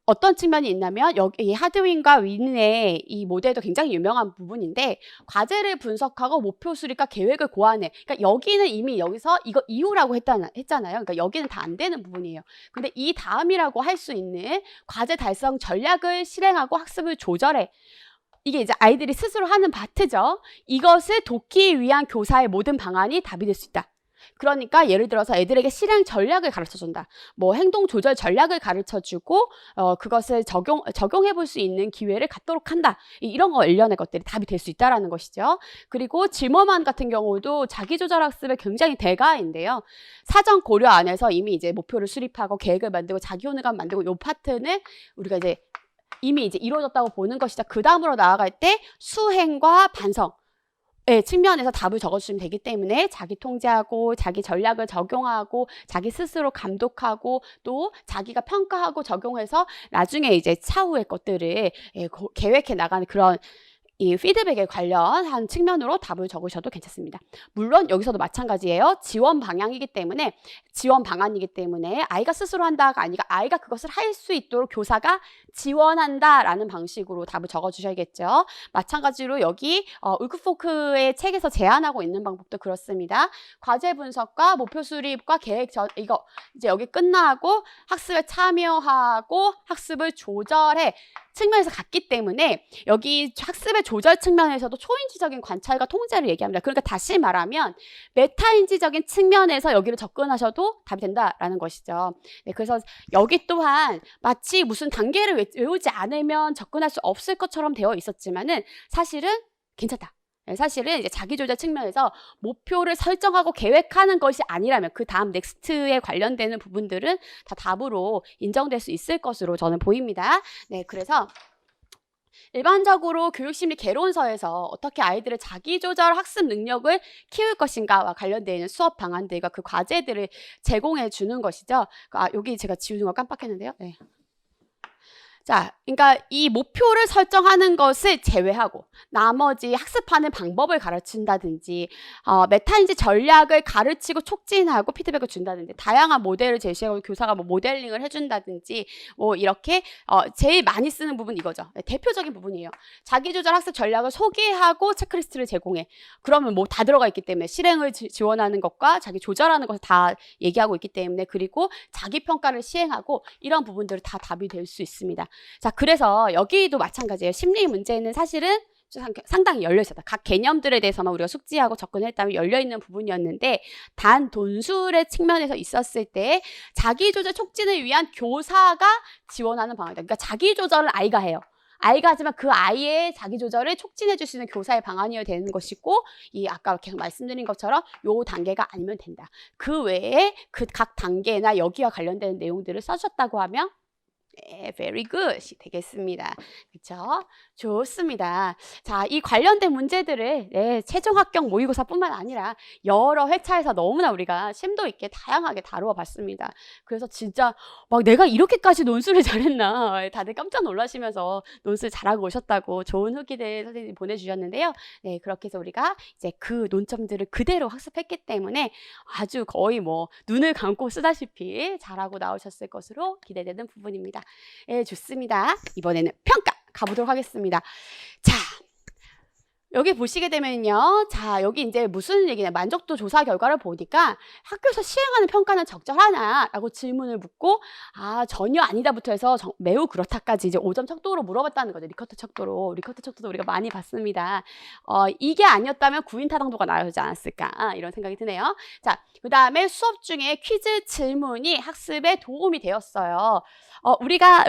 어떤 측면이 있냐면 여기 하드윈과 윈의 이 모델도 굉장히 유명한 부분인데, 과제를 분석하고 목표 수립과 계획을 고안해. 그러니까 여기는 이미 여기서 이거 이후라고 했잖아요. 그러니까 여기는 다 안 되는 부분이에요. 근데 이 다음이라고 할 수 있는 과제 달성 전략을 실행하고 학습을 조절해. 이게 이제 아이들이 스스로 하는 파트죠. 이것을 돕기 위한 교사의 모든 방안이 답이 될 수 있다. 그러니까 예를 들어서 애들에게 실행 전략을 가르쳐준다. 뭐 행동 조절 전략을 가르쳐주고 그것을 적용해 볼 수 있는 기회를 갖도록 한다. 이런 거 일련의 것들이 답이 될 수 있다라는 것이죠. 그리고 질문안 같은 경우도 자기조절 학습의 굉장히 대가인데요. 사전 고려 안에서 이미 이제 목표를 수립하고 계획을 만들고 자기효능감 만들고 이 파트는 우리가 이제 이미 이제 이루어졌다고 보는 것이죠. 그 다음으로 나아갈 때 수행과 반성. 측면에서 답을 적어주시면 되기 때문에 자기 통제하고 자기 전략을 적용하고 자기 스스로 감독하고 또 자기가 평가하고 적용해서 나중에 이제 차후의 것들을 계획해 나가는 그런 이 피드백에 관련한 측면으로 답을 적으셔도 괜찮습니다. 물론 여기서도 마찬가지예요. 지원 방향이기 때문에, 지원 방안이기 때문에 아이가 스스로 한다가 아니라 아이가 그것을 할 수 있도록 교사가 지원한다라는 방식으로 답을 적어주셔야겠죠. 마찬가지로 여기 울크포크의 책에서 제안하고 있는 방법도 그렇습니다. 과제 분석과 목표 수립과 계획 이거 이제 여기 끝나고 학습에 참여하고 학습을 조절해. 측면에서 갔기 때문에 여기 학습의 조절 측면에서도 초인지적인 관찰과 통제를 얘기합니다. 그러니까 다시 말하면 메타인지적인 측면에서 여기를 접근하셔도 답이 된다라는 것이죠. 네, 그래서 여기 또한 마치 무슨 단계를 외우지 않으면 접근할 수 없을 것처럼 되어 있었지만은 사실은 괜찮다. 네, 사실은 이제 자기조절 측면에서 목표를 설정하고 계획하는 것이 아니라면 그 다음 넥스트에 관련되는 부분들은 다 답으로 인정될 수 있을 것으로 저는 보입니다. 네, 그래서 일반적으로 교육심리 개론서에서 어떻게 아이들의 자기조절 학습 능력을 키울 것인가와 관련되어 있는 수업 방안들과 그 과제들을 제공해 주는 것이죠. 여기 제가 지우는 거 깜빡했는데요. 네. 자, 그러니까 이 목표를 설정하는 것을 제외하고 나머지 학습하는 방법을 가르친다든지 메타인지 전략을 가르치고 촉진하고 피드백을 준다든지 다양한 모델을 제시하고 교사가 뭐 모델링을 해준다든지 뭐 이렇게 제일 많이 쓰는 부분 이거죠. 네, 대표적인 부분이에요. 자기조절 학습 전략을 소개하고 체크리스트를 제공해. 그러면 뭐 다 들어가 있기 때문에 실행을 지원하는 것과 자기 조절하는 것을 다 얘기하고 있기 때문에 그리고 자기 평가를 시행하고 이런 부분들은 다 답이 될 수 있습니다. 자, 그래서 여기도 마찬가지예요. 심리 문제는 사실은 상당히 열려있었다. 각 개념들에 대해서만 우리가 숙지하고 접근했다면 열려있는 부분이었는데 단 돈술의 측면에서 있었을 때 자기조절 촉진을 위한 교사가 지원하는 방안이다. 그러니까 자기조절을 아이가 해요. 아이가 하지만 그 아이의 자기조절을 촉진해 줄 수 있는 교사의 방안이어야 되는 것이고 이 아까 계속 말씀드린 것처럼 요 단계가 아니면 된다. 그 외에 그 각 단계나 여기와 관련된 내용들을 써주셨다고 하면 네, very good 되겠습니다. 그렇죠? 좋습니다. 자, 이 관련된 문제들을 최종 합격 모의고사뿐만 아니라 여러 회차에서 너무나 우리가 심도 있게 다양하게 다루어 봤습니다. 그래서 진짜 막 내가 이렇게까지 논술을 잘했나 다들 깜짝 놀라시면서 논술 잘하고 오셨다고 좋은 후기들 선생님이 보내주셨는데요. 네, 그렇게 해서 우리가 이제 그 논점들을 그대로 학습했기 때문에 아주 거의 뭐 눈을 감고 쓰다시피 잘하고 나오셨을 것으로 기대되는 부분입니다. 예, 좋습니다. 이번에는 평가 가보도록 하겠습니다. 자, 여기 보시게 되면요. 자, 여기 이제 무슨 얘기냐. 만족도 조사 결과를 보니까 학교에서 시행하는 평가는 적절하나? 라고 질문을 묻고, 전혀 아니다부터 해서 매우 그렇다까지 이제 5점 척도로 물어봤다는 거죠. 리커트 척도로. 리커트 척도도 우리가 많이 봤습니다. 이게 아니었다면 구인 타당도가 나오지 않았을까? 이런 생각이 드네요. 자, 그 다음에 수업 중에 퀴즈 질문이 학습에 도움이 되었어요. 우리가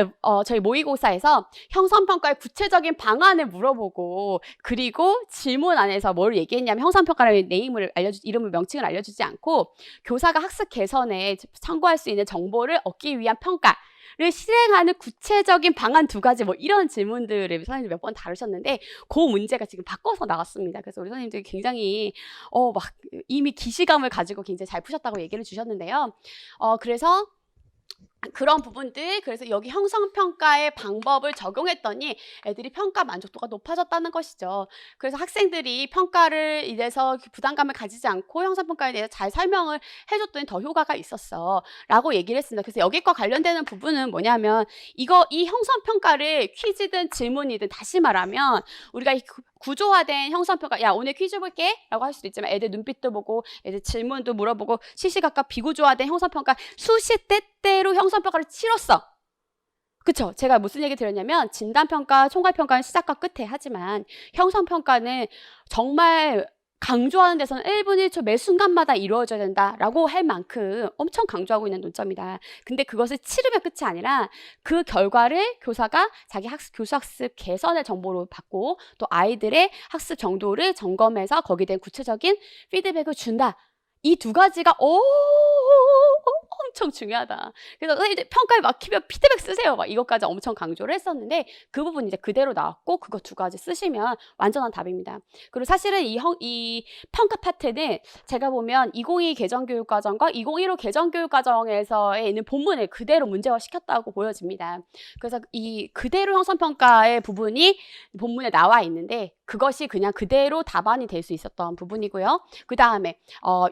저희 모의고사에서 형성평가의 구체적인 방안을 물어보고 그리고 질문 안에서 뭘 얘기했냐면 형성평가라는 이름을 명칭을 알려주지 않고 교사가 학습 개선에 참고할 수 있는 정보를 얻기 위한 평가를 실행하는 구체적인 방안 2가지 뭐 이런 질문들을 선생님이 몇 번 다루셨는데 그 문제가 지금 바꿔서 나왔습니다. 그래서 우리 선생님들이 굉장히 막 이미 기시감을 가지고 굉장히 잘 푸셨다고 얘기를 주셨는데요. 그래서 그런 부분들, 그래서 여기 형성평가의 방법을 적용했더니 애들이 평가 만족도가 높아졌다는 것이죠. 그래서 학생들이 평가를 이래서 부담감을 가지지 않고 형성평가에 대해서 잘 설명을 해줬더니 더 효과가 있었어 라고 얘기를 했습니다. 그래서 여기과 관련되는 부분은 뭐냐면 이 형성평가를 퀴즈든 질문이든 다시 말하면 우리가 이 구조화된 형성평가, 야 오늘 퀴즈 볼게 라고 할 수도 있지만 애들 눈빛도 보고 애들 질문도 물어보고 시시각각 비구조화된 형성평가 수시 때때로 형성평가를 치렀어. 그쵸? 제가 무슨 얘기 드렸냐면 진단평가, 총괄평가는 시작과 끝에 하지만 형성평가는 정말 강조하는 데서는 1분 1초 매 순간마다 이루어져야 된다라고 할 만큼 엄청 강조하고 있는 논점이다. 근데 그것을 치르면 끝이 아니라 그 결과를 교사가 자기 교수 학습 개선의 정보로 받고 또 아이들의 학습 정도를 점검해서 거기에 대한 구체적인 피드백을 준다. 이 2가지가 엄청 중요하다. 그래서 선생님들 평가에 막히면 피드백 쓰세요. 막 이것까지 엄청 강조를 했었는데 그 부분 이제 그대로 나왔고 그거 2가지 쓰시면 완전한 답입니다. 그리고 사실은 이 평가 파트는 제가 보면 2022 개정교육과정과 2015 개정교육과정에서의 있는 본문을 그대로 문제화 시켰다고 보여집니다. 그래서 이 그대로 형성평가의 부분이 본문에 나와 있는데 그것이 그냥 그대로 답안이 될 수 있었던 부분이고요. 그 다음에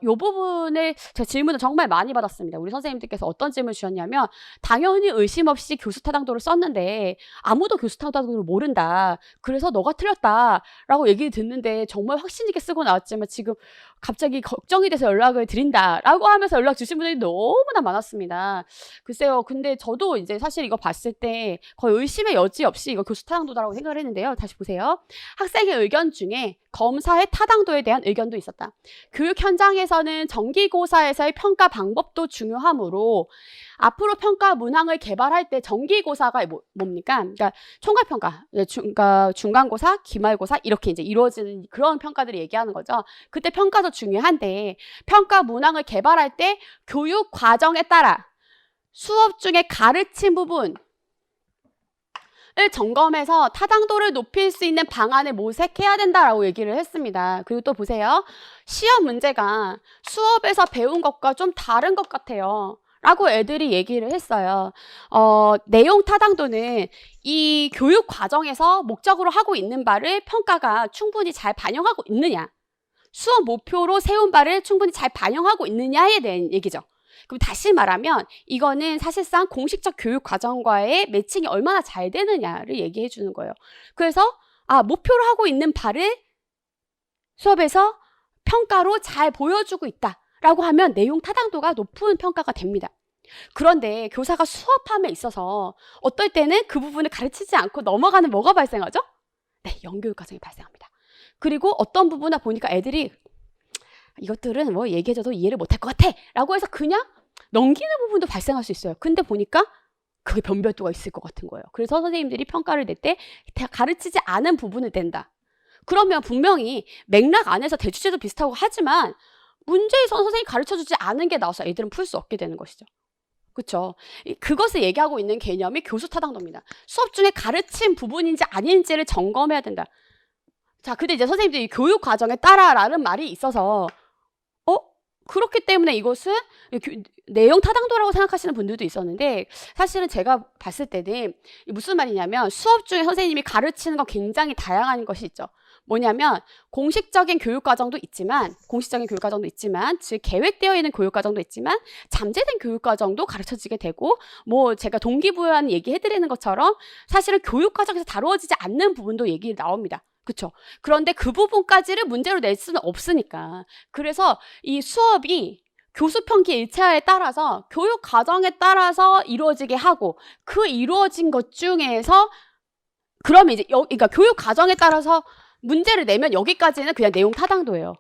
요 부분을 제가 질문을 정말 많이 받았습니다. 우리 선생님들께서 어떤 질문을 주셨냐면 당연히 의심 없이 교수 타당도를 썼는데 아무도 교수 타당도를 모른다. 그래서 너가 틀렸다라고 얘기를 듣는데 정말 확신 있게 쓰고 나왔지만 지금 갑자기 걱정이 돼서 연락을 드린다라고 하면서 연락 주신 분들이 너무나 많았습니다. 글쎄요. 근데 저도 이제 사실 이거 봤을 때 거의 의심의 여지 없이 이거 교수 타당도다라고 생각을 했는데요. 다시 보세요. 학생의 의견 중에 검사의 타당도에 대한 의견도 있었다. 교육 현장에서는 정기고사에서의 평가 방법도 중요하므로 앞으로 평가 문항을 개발할 때 정기고사가 뭡니까? 그러니까 총괄평가, 그러니까 중간고사, 기말고사 이렇게 이제 이루어지는 그런 평가들을 얘기하는 거죠. 그때 평가도 중요한데 평가 문항을 개발할 때 교육 과정에 따라 수업 중에 가르친 부분 을 점검해서 타당도를 높일 수 있는 방안을 모색해야 된다라고 얘기를 했습니다. 그리고 또 보세요. 시험 문제가 수업에서 배운 것과 좀 다른 것 같아요. 라고 애들이 얘기를 했어요. 내용 타당도는 이 교육 과정에서 목적으로 하고 있는 바를 평가가 충분히 잘 반영하고 있느냐, 수업 목표로 세운 바를 충분히 잘 반영하고 있느냐에 대한 얘기죠. 그럼 다시 말하면 이거는 사실상 공식적 교육 과정과의 매칭이 얼마나 잘 되느냐를 얘기해 주는 거예요. 그래서 목표로 하고 있는 바를 수업에서 평가로 잘 보여주고 있다라고 하면 내용 타당도가 높은 평가가 됩니다. 그런데 교사가 수업함에 있어서 어떨 때는 그 부분을 가르치지 않고 넘어가는 뭐가 발생하죠? 네, 연교육 과정이 발생합니다. 그리고 어떤 부분을 보니까 애들이 이것들은 뭐 얘기해줘도 이해를 못할 것 같아 라고 해서 그냥 넘기는 부분도 발생할 수 있어요. 근데 보니까 그게 변별도가 있을 것 같은 거예요. 그래서 선생님들이 평가를 낼 때 가르치지 않은 부분을 낸다. 그러면 분명히 맥락 안에서 대주제도 비슷하고 하지만 문제에서 선생님이 가르쳐주지 않은 게 나와서 애들은 풀 수 없게 되는 것이죠. 그렇죠? 그것을 얘기하고 있는 개념이 교수 타당도입니다. 수업 중에 가르친 부분인지 아닌지를 점검해야 된다. 자, 근데 이제 선생님들이 교육 과정에 따라라는 말이 있어서 그렇기 때문에 이것은 내용 타당도라고 생각하시는 분들도 있었는데 사실은 제가 봤을 때는 무슨 말이냐면 수업 중에 선생님이 가르치는 건 굉장히 다양한 것이 있죠. 뭐냐면 공식적인 교육과정도 있지만 즉 계획되어 있는 교육과정도 있지만 잠재된 교육과정도 가르쳐지게 되고 뭐 제가 동기부여한 얘기해드리는 것처럼 사실은 교육과정에서 다루어지지 않는 부분도 얘기 나옵니다. 그렇죠? 그런데 그 부분까지를 문제로 낼 수는 없으니까. 그래서 이 수업이 교수 평기 일차에 따라서 교육 과정에 따라서 이루어지게 하고 그 이루어진 것 중에서 그러면 이제 그러니까 교육 과정에 따라서 문제를 내면 여기까지는 그냥 내용 타당도예요.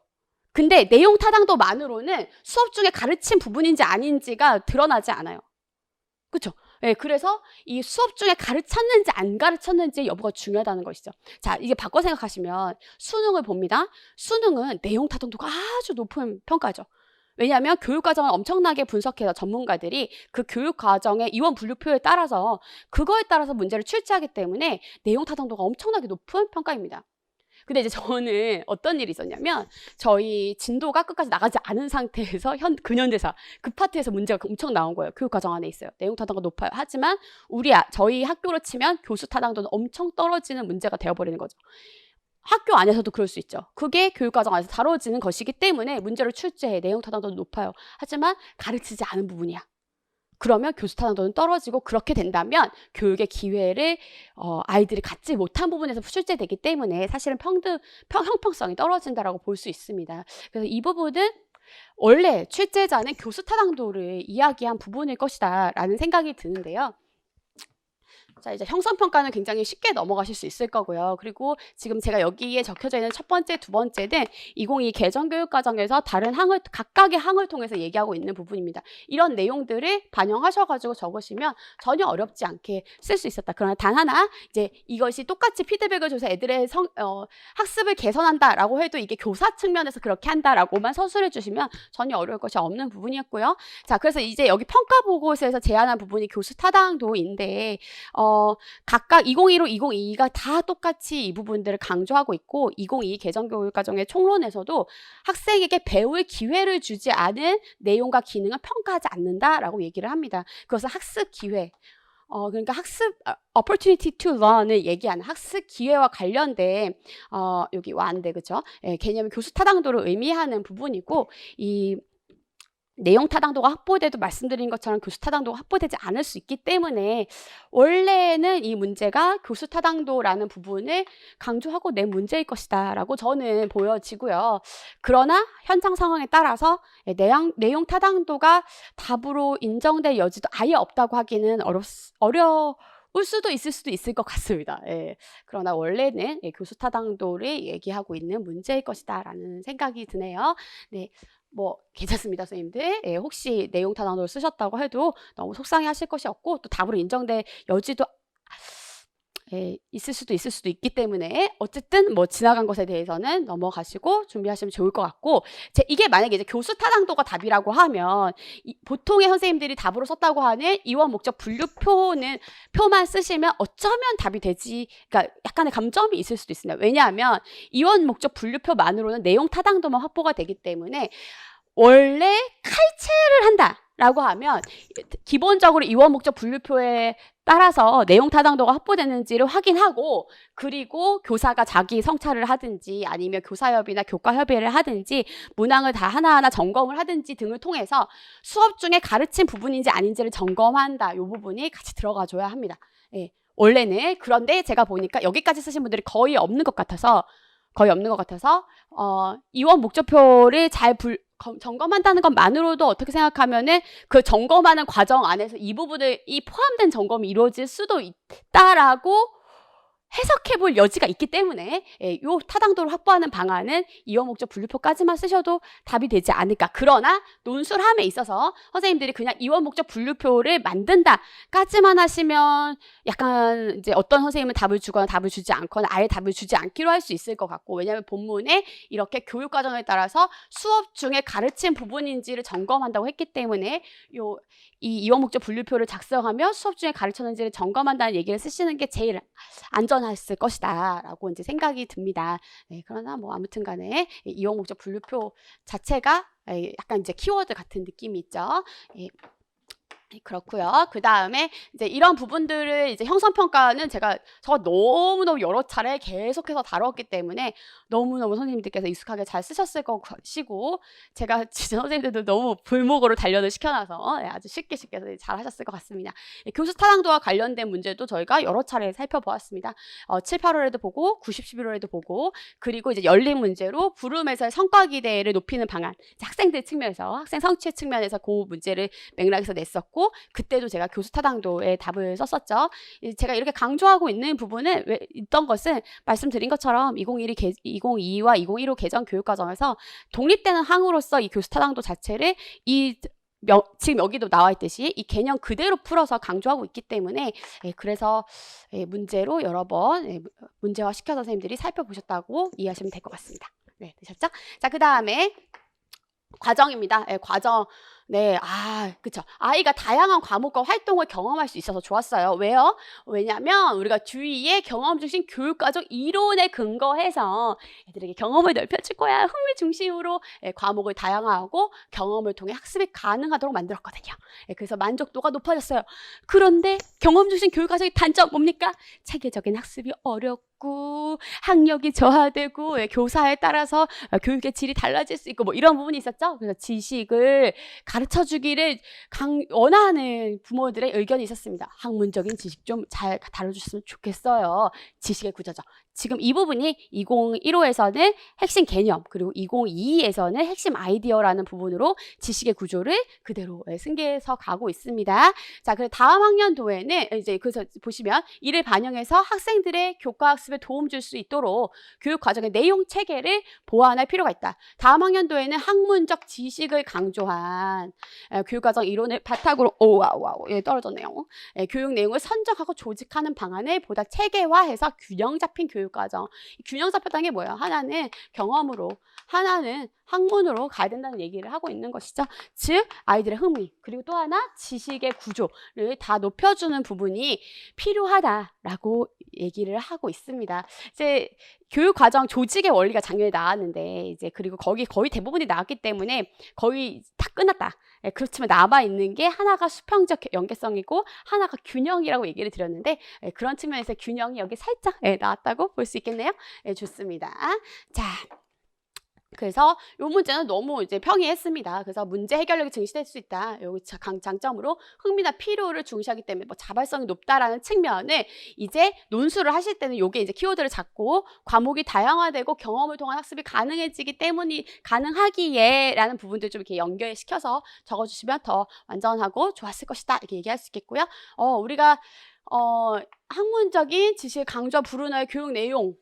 근데 내용 타당도만으로는 수업 중에 가르친 부분인지 아닌지가 드러나지 않아요. 그렇죠? 네, 그래서 이 수업 중에 가르쳤는지 안 가르쳤는지 여부가 중요하다는 것이죠. 자, 이게 바꿔 생각하시면 수능을 봅니다. 수능은 내용 타당도가 아주 높은 평가죠. 왜냐하면 교육과정을 엄청나게 분석해서 전문가들이 그 교육과정의 이원 분류표에 따라서 그거에 따라서 문제를 출제하기 때문에 내용 타당도가 엄청나게 높은 평가입니다. 근데 이제 저는 어떤 일이 있었냐면 저희 진도가 끝까지 나가지 않은 상태에서 근현대사 그 파트에서 문제가 엄청 나온 거예요. 교육과정 안에 있어요. 내용 타당도가 높아요. 하지만 저희 학교로 치면 교수 타당도는 엄청 떨어지는 문제가 되어버리는 거죠. 학교 안에서도 그럴 수 있죠. 그게 교육과정 안에서 다뤄지는 것이기 때문에 문제를 출제해. 내용 타당도는 높아요. 하지만 가르치지 않은 부분이야. 그러면 교수 타당도는 떨어지고 그렇게 된다면 교육의 기회를 아이들이 갖지 못한 부분에서 출제되기 때문에 사실은 형평성이 떨어진다라고 볼 수 있습니다. 그래서 이 부분은 원래 출제자는 교수 타당도를 이야기한 부분일 것이다 라는 생각이 드는데요. 자, 이제 형성평가는 굉장히 쉽게 넘어가실 수 있을 거고요. 그리고 지금 제가 여기에 적혀져 있는 첫 번째, 두 번째는 2022 개정교육과정에서 다른 각각의 항을 통해서 얘기하고 있는 부분입니다. 이런 내용들을 반영하셔가지고 적으시면 전혀 어렵지 않게 쓸 수 있었다. 그러나 단 하나, 이제 이것이 똑같이 피드백을 줘서 애들의 학습을 개선한다라고 해도 이게 교사 측면에서 그렇게 한다라고만 서술해 주시면 전혀 어려울 것이 없는 부분이었고요. 자, 그래서 이제 여기 평가보고서에서 제안한 부분이 교수 타당도인데, 각각 2015, 2022가 다 똑같이 이 부분들을 강조하고 있고 2022 개정교육과정의 총론에서도 학생에게 배울 기회를 주지 않은 내용과 기능을 평가하지 않는다라고 얘기를 합니다. 그것은 학습 기회, 그러니까 학습 opportunity to learn을 얘기하는 학습 기회와 관련된 여기 와인데 그죠? 예, 개념이 교수 타당도를 의미하는 부분이고 이 내용 타당도가 확보돼도 말씀드린 것처럼 교수 타당도가 확보되지 않을 수 있기 때문에 원래는 이 문제가 교수 타당도라는 부분을 강조하고 낸 문제일 것이다 라고 저는 보여지고요. 그러나 현장 상황에 따라서 내용 타당도가 답으로 인정될 여지도 아예 없다고 하기는 어려울 수도 있을 것 같습니다. 예. 그러나 원래는 교수 타당도를 얘기하고 있는 문제일 것이다 라는 생각이 드네요. 네. 뭐 괜찮습니다, 선생님들. 예, 혹시 내용 타당도를 쓰셨다고 해도 너무 속상해 하실 것이 없고 또 답으로 인정될 여지도 있을 수도 있기 때문에 어쨌든 뭐 지나간 것에 대해서는 넘어가시고 준비하시면 좋을 것 같고, 이게 만약에 이제 교수 타당도가 답이라고 하면 보통의 선생님들이 답으로 썼다고 하는 이원 목적 표만 쓰시면 어쩌면 답이 되지, 그러니까 약간의 감점이 있을 수도 있습니다. 왜냐하면 이원 목적 분류표만으로는 내용 타당도만 확보가 되기 때문에 원래 칼체를 한다라고 하면 기본적으로 이원 목적 분류표에 따라서 내용 타당도가 확보되는지를 확인하고, 그리고 교사가 자기 성찰을 하든지 아니면 교사협의나 교과협의를 하든지 문항을 다 하나하나 점검을 하든지 등을 통해서 수업 중에 가르친 부분인지 아닌지를 점검한다. 이 부분이 같이 들어가줘야 합니다. 예, 원래는. 그런데 제가 보니까 여기까지 쓰신 분들이 거의 없는 것 같아서 이원 목적표를 잘 점검한다는 것만으로도 어떻게 생각하면은 그 점검하는 과정 안에서 이 포함된 점검이 이루어질 수도 있다라고 해석해볼 여지가 있기 때문에 이 타당도를 확보하는 방안은 이원 목적 분류표까지만 쓰셔도 답이 되지 않을까. 그러나 논술함에 있어서 선생님들이 그냥 이원 목적 분류표를 만든다까지만 하시면 약간 이제 어떤 선생님은 답을 주거나 답을 주지 않거나 아예 답을 주지 않기로 할 수 있을 것 같고, 왜냐하면 본문에 이렇게 교육 과정에 따라서 수업 중에 가르친 부분인지를 점검한다고 했기 때문에 이 이원 목적 분류표를 작성하며 수업 중에 가르쳤는지를 점검한다는 얘기를 쓰시는 게 제일 안전했을 것이다 라고 이제 생각이 듭니다. 네, 그러나 뭐 아무튼 간에 이원 목적 분류표 자체가 약간 이제 키워드 같은 느낌이 있죠. 그렇고요. 그 다음에 이제 이런 부분들을 이제 형성평가는 제가 너무너무 여러 차례 계속해서 다뤘기 때문에 너무너무 선생님들께서 익숙하게 잘 쓰셨을 것이고, 제가 진짜 선생님들도 너무 불목으로 단련을 시켜놔서 아주 쉽게 잘 하셨을 것 같습니다. 교수 타당도와 관련된 문제도 저희가 여러 차례 살펴보았습니다. 7, 8월에도 보고 90, 11월에도 보고, 그리고 이제 열린 문제로 불음에서의 성과 기대를 높이는 방안, 학생들 측면에서 학생 성취 측면에서 그 문제를 맥락에서 냈었고, 그때도 제가 교수 타당도에 답을 썼었죠. 제가 이렇게 강조하고 있는 부분은 있던 것은 말씀드린 것처럼 2022와 2015 개정 교육과정에서 독립되는 항으로서 이 교수 타당도 자체를 지금 여기도 나와 있듯이 이 개념 그대로 풀어서 강조하고 있기 때문에 그래서 문제로 여러 번 문제화 시켜서 선생님들이 살펴보셨다고 이해하시면 될 것 같습니다. 네, 되셨죠? 자, 그 다음에 과정입니다. 과정. 네, 그쵸. 아이가 다양한 과목과 활동을 경험할 수 있어서 좋았어요. 왜요? 왜냐면 우리가 주위에 경험 중심 교육과정 이론에 근거해서 애들에게 경험을 넓혀줄 거야. 흥미 중심으로 과목을 다양화하고 경험을 통해 학습이 가능하도록 만들었거든요. 그래서 만족도가 높아졌어요. 그런데 경험 중심 교육과정의 단점 뭡니까? 체계적인 학습이 어렵고 학력이 저하되고 교사에 따라서 교육의 질이 달라질 수 있고 뭐 이런 부분이 있었죠. 그래서 지식을 가르쳐주기를 원하는 부모들의 의견이 있었습니다. 학문적인 지식 좀 잘 다뤄주셨으면 좋겠어요. 지식의 구조죠. 지금 이 부분이 2015에서는 핵심 개념, 그리고 2022에서는 핵심 아이디어라는 부분으로 지식의 구조를 그대로 승계해서 가고 있습니다. 자, 그리고 다음 학년도에는 이제 그래서 보시면 이를 반영해서 학생들의 교과 학습에 도움 줄 수 있도록 교육 과정의 내용 체계를 보완할 필요가 있다. 다음 학년도에는 학문적 지식을 강조한 교육과정 이론을 바탕으로 떨어졌네요. 교육 내용을 선정하고 조직하는 방안을 보다 체계화해서 균형 잡힌 교육과정. 균형 잡혔다는 게 뭐예요? 하나는 경험으로, 하나는 학문으로 가야 된다는 얘기를 하고 있는 것이죠. 즉 아이들의 흥미, 그리고 또 하나 지식의 구조를 다 높여주는 부분이 필요하다라고 얘기를 하고 있습니다. 이제 교육과정 조직의 원리가 작년에 나왔는데 이제 그리고 거의 대부분이 나왔기 때문에 거의 다 끝났다. 그렇지만 남아있는 게 하나가 수평적 연계성이고 하나가 균형이라고 얘기를 드렸는데 그런 측면에서 균형이 여기 살짝 나왔다고 볼 수 있겠네요. 좋습니다. 자, 그래서 이 문제는 너무 이제 평이했습니다. 그래서 문제 해결력이 증시될 수 있다. 여기 장점으로 흥미나 필요를 중시하기 때문에 뭐 자발성이 높다라는 측면을 이제 논술을 하실 때는 요게 이제 키워드를 잡고 과목이 다양화되고 경험을 통한 학습이 가능해지기 때문이 가능하기에라는 부분들 좀 이렇게 연결시켜서 적어주시면 더 완전하고 좋았을 것이다 이렇게 얘기할 수 있겠고요. 우리가 학문적인 지식을 강조 부르는 교육 내용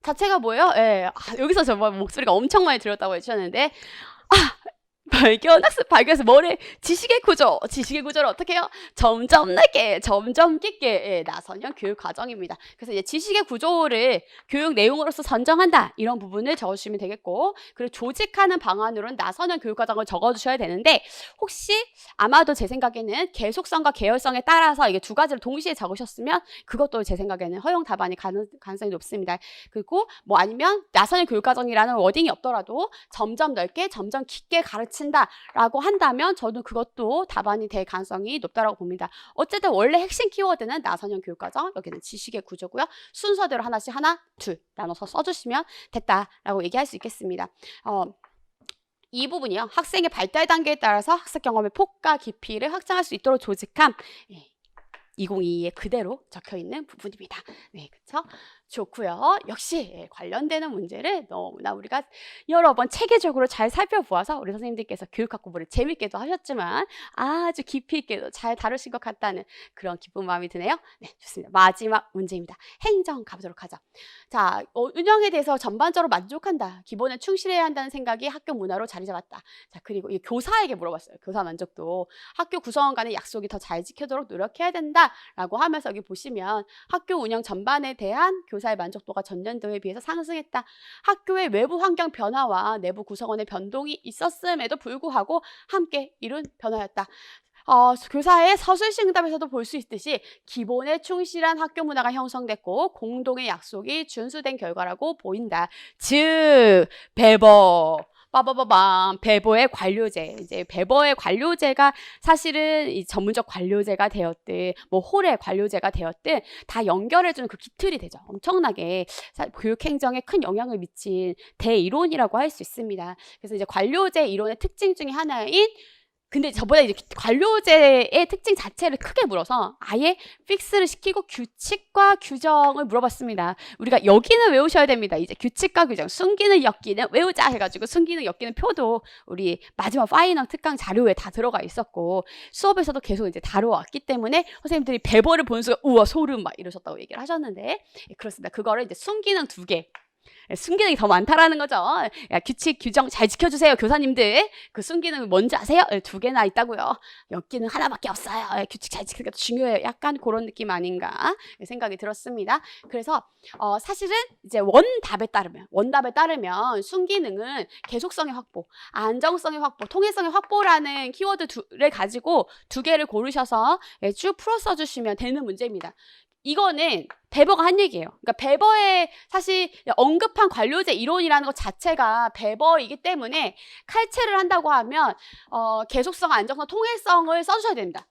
자체가 뭐예요? 예. 여기서 저 목소리가 엄청 많이 들렸다고 해주셨는데, 발견해서 뭐래? 지식의 구조를 어떻게 해요? 점점 넓게, 점점 깊게 나서는 교육 과정입니다. 그래서 이제 지식의 구조를 교육 내용으로서 선정한다 이런 부분을 적어주시면 되겠고, 그리고 조직하는 방안으로는 나서는 교육 과정을 적어주셔야 되는데, 혹시 아마도 제 생각에는 계속성과 계열성에 따라서 이게 두 가지를 동시에 적으셨으면 그것도 제 생각에는 허용 답안이 가능성이 높습니다. 그리고 뭐 아니면 나서는 교육 과정이라는 워딩이 없더라도 점점 넓게, 점점 깊게 가르친다라고 한다면 저도 그것도 답안이 될 가능성이 높다고 봅니다. 어쨌든 원래 핵심 키워드는 나선형 교육과정, 여기는 지식의 구조고요. 순서대로 하나씩 둘 나눠서 써주시면 됐다라고 얘기할 수 있겠습니다. 이 부분이요. 학생의 발달 단계에 따라서 학습 경험의 폭과 깊이를 확장할 수 있도록 조직함. 2022에 그대로 적혀있는 부분입니다. 네, 그쵸? 좋고요. 역시 관련되는 문제를 너무나 우리가 여러 번 체계적으로 잘 살펴보아서 우리 선생님들께서 교육학 공부를 재밌게도 하셨지만 아주 깊이 있게도 잘 다루신 것 같다는 그런 기쁜 마음이 드네요. 네, 좋습니다. 마지막 문제입니다. 행정 가보도록 하죠. 자, 운영에 대해서 전반적으로 만족한다. 기본에 충실해야 한다는 생각이 학교 문화로 자리 잡았다. 자, 그리고 이 교사에게 물어봤어요. 교사 만족도. 학교 구성원 간의 약속이 더 잘 지켜도록 노력해야 된다라고 하면서 여기 보시면 학교 운영 전반에 대한 교사의 만족도가 전년도에 비해서 상승했다. 학교의 외부 환경 변화와 내부 구성원의 변동이 있었음에도 불구하고 함께 이룬 변화였다. 교사의 서술식 응답에서도 볼 수 있듯이 기본에 충실한 학교 문화가 형성됐고 공동의 약속이 준수된 결과라고 보인다. 즉, 배버의 관료제. 이제 배버의 관료제가 사실은 이 전문적 관료제가 되었든 뭐 홀의 관료제가 되었든 다 연결해주는 그 기틀이 되죠. 엄청나게 교육행정에 큰 영향을 미친 대이론이라고 할 수 있습니다. 그래서 이제 관료제 이론의 특징 중에 하나인 근데 저보다 이제 관료제의 특징 자체를 크게 물어서 아예 픽스를 시키고 규칙과 규정을 물어봤습니다. 우리가 여기는 외우셔야 됩니다. 이제 규칙과 규정, 숨기는 엮기는 외우자 해가지고 숨기는 엮기는 표도 우리 마지막 파이널 특강 자료에 다 들어가 있었고 수업에서도 계속 이제 다뤄왔기 때문에 선생님들이 배버를 보는 순간 우와 소름 막 이러셨다고 얘기를 하셨는데 그렇습니다. 그거를 이제 숨기능 2개. 숨기능이 더 많다라는 거죠. 야, 규칙, 규정 잘 지켜주세요. 교사님들. 그 숨기능이 뭔지 아세요? 2개나 있다고요. 엮기는 하나밖에 없어요. 규칙 잘 지키는 게 중요해요. 약간 그런 느낌 아닌가 생각이 들었습니다. 그래서 사실은 이제 원답에 따르면 숨기능은 계속성의 확보, 안정성의 확보, 통일성의 확보라는 키워드를 가지고 2개를 고르셔서 쭉 풀어 써주시면 되는 문제입니다. 이거는 배버가 한 얘기예요. 그러니까 배버의 사실 언급한 관료제 이론이라는 것 자체가 배버이기 때문에 칼체를 한다고 하면 계속성, 안정성, 통일성을 써주셔야 됩니다.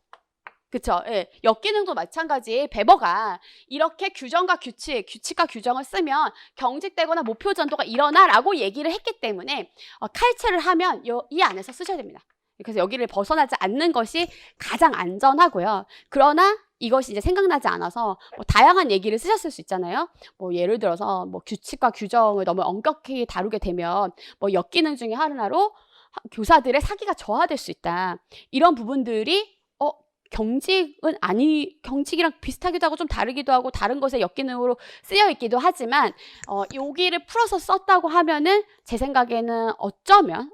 그쵸? 예. 엮기능도 마찬가지 배버가 이렇게 규칙과 규정을 쓰면 경직되거나 목표 전도가 일어나라고 얘기를 했기 때문에 칼체를 하면 이 안에서 쓰셔야 됩니다. 그래서 여기를 벗어나지 않는 것이 가장 안전하고요. 그러나 이것이 이제 생각나지 않아서 뭐 다양한 얘기를 쓰셨을 수 있잖아요. 뭐 예를 들어서 뭐 규칙과 규정을 너무 엄격히 다루게 되면 뭐 엮기능 중에 하나로 교사들의 사기가 저하될 수 있다. 이런 부분들이 경직이랑 비슷하기도 하고 좀 다르기도 하고 다른 것에 엮기능으로 쓰여 있기도 하지만 여기를 풀어서 썼다고 하면은 제 생각에는 어쩌면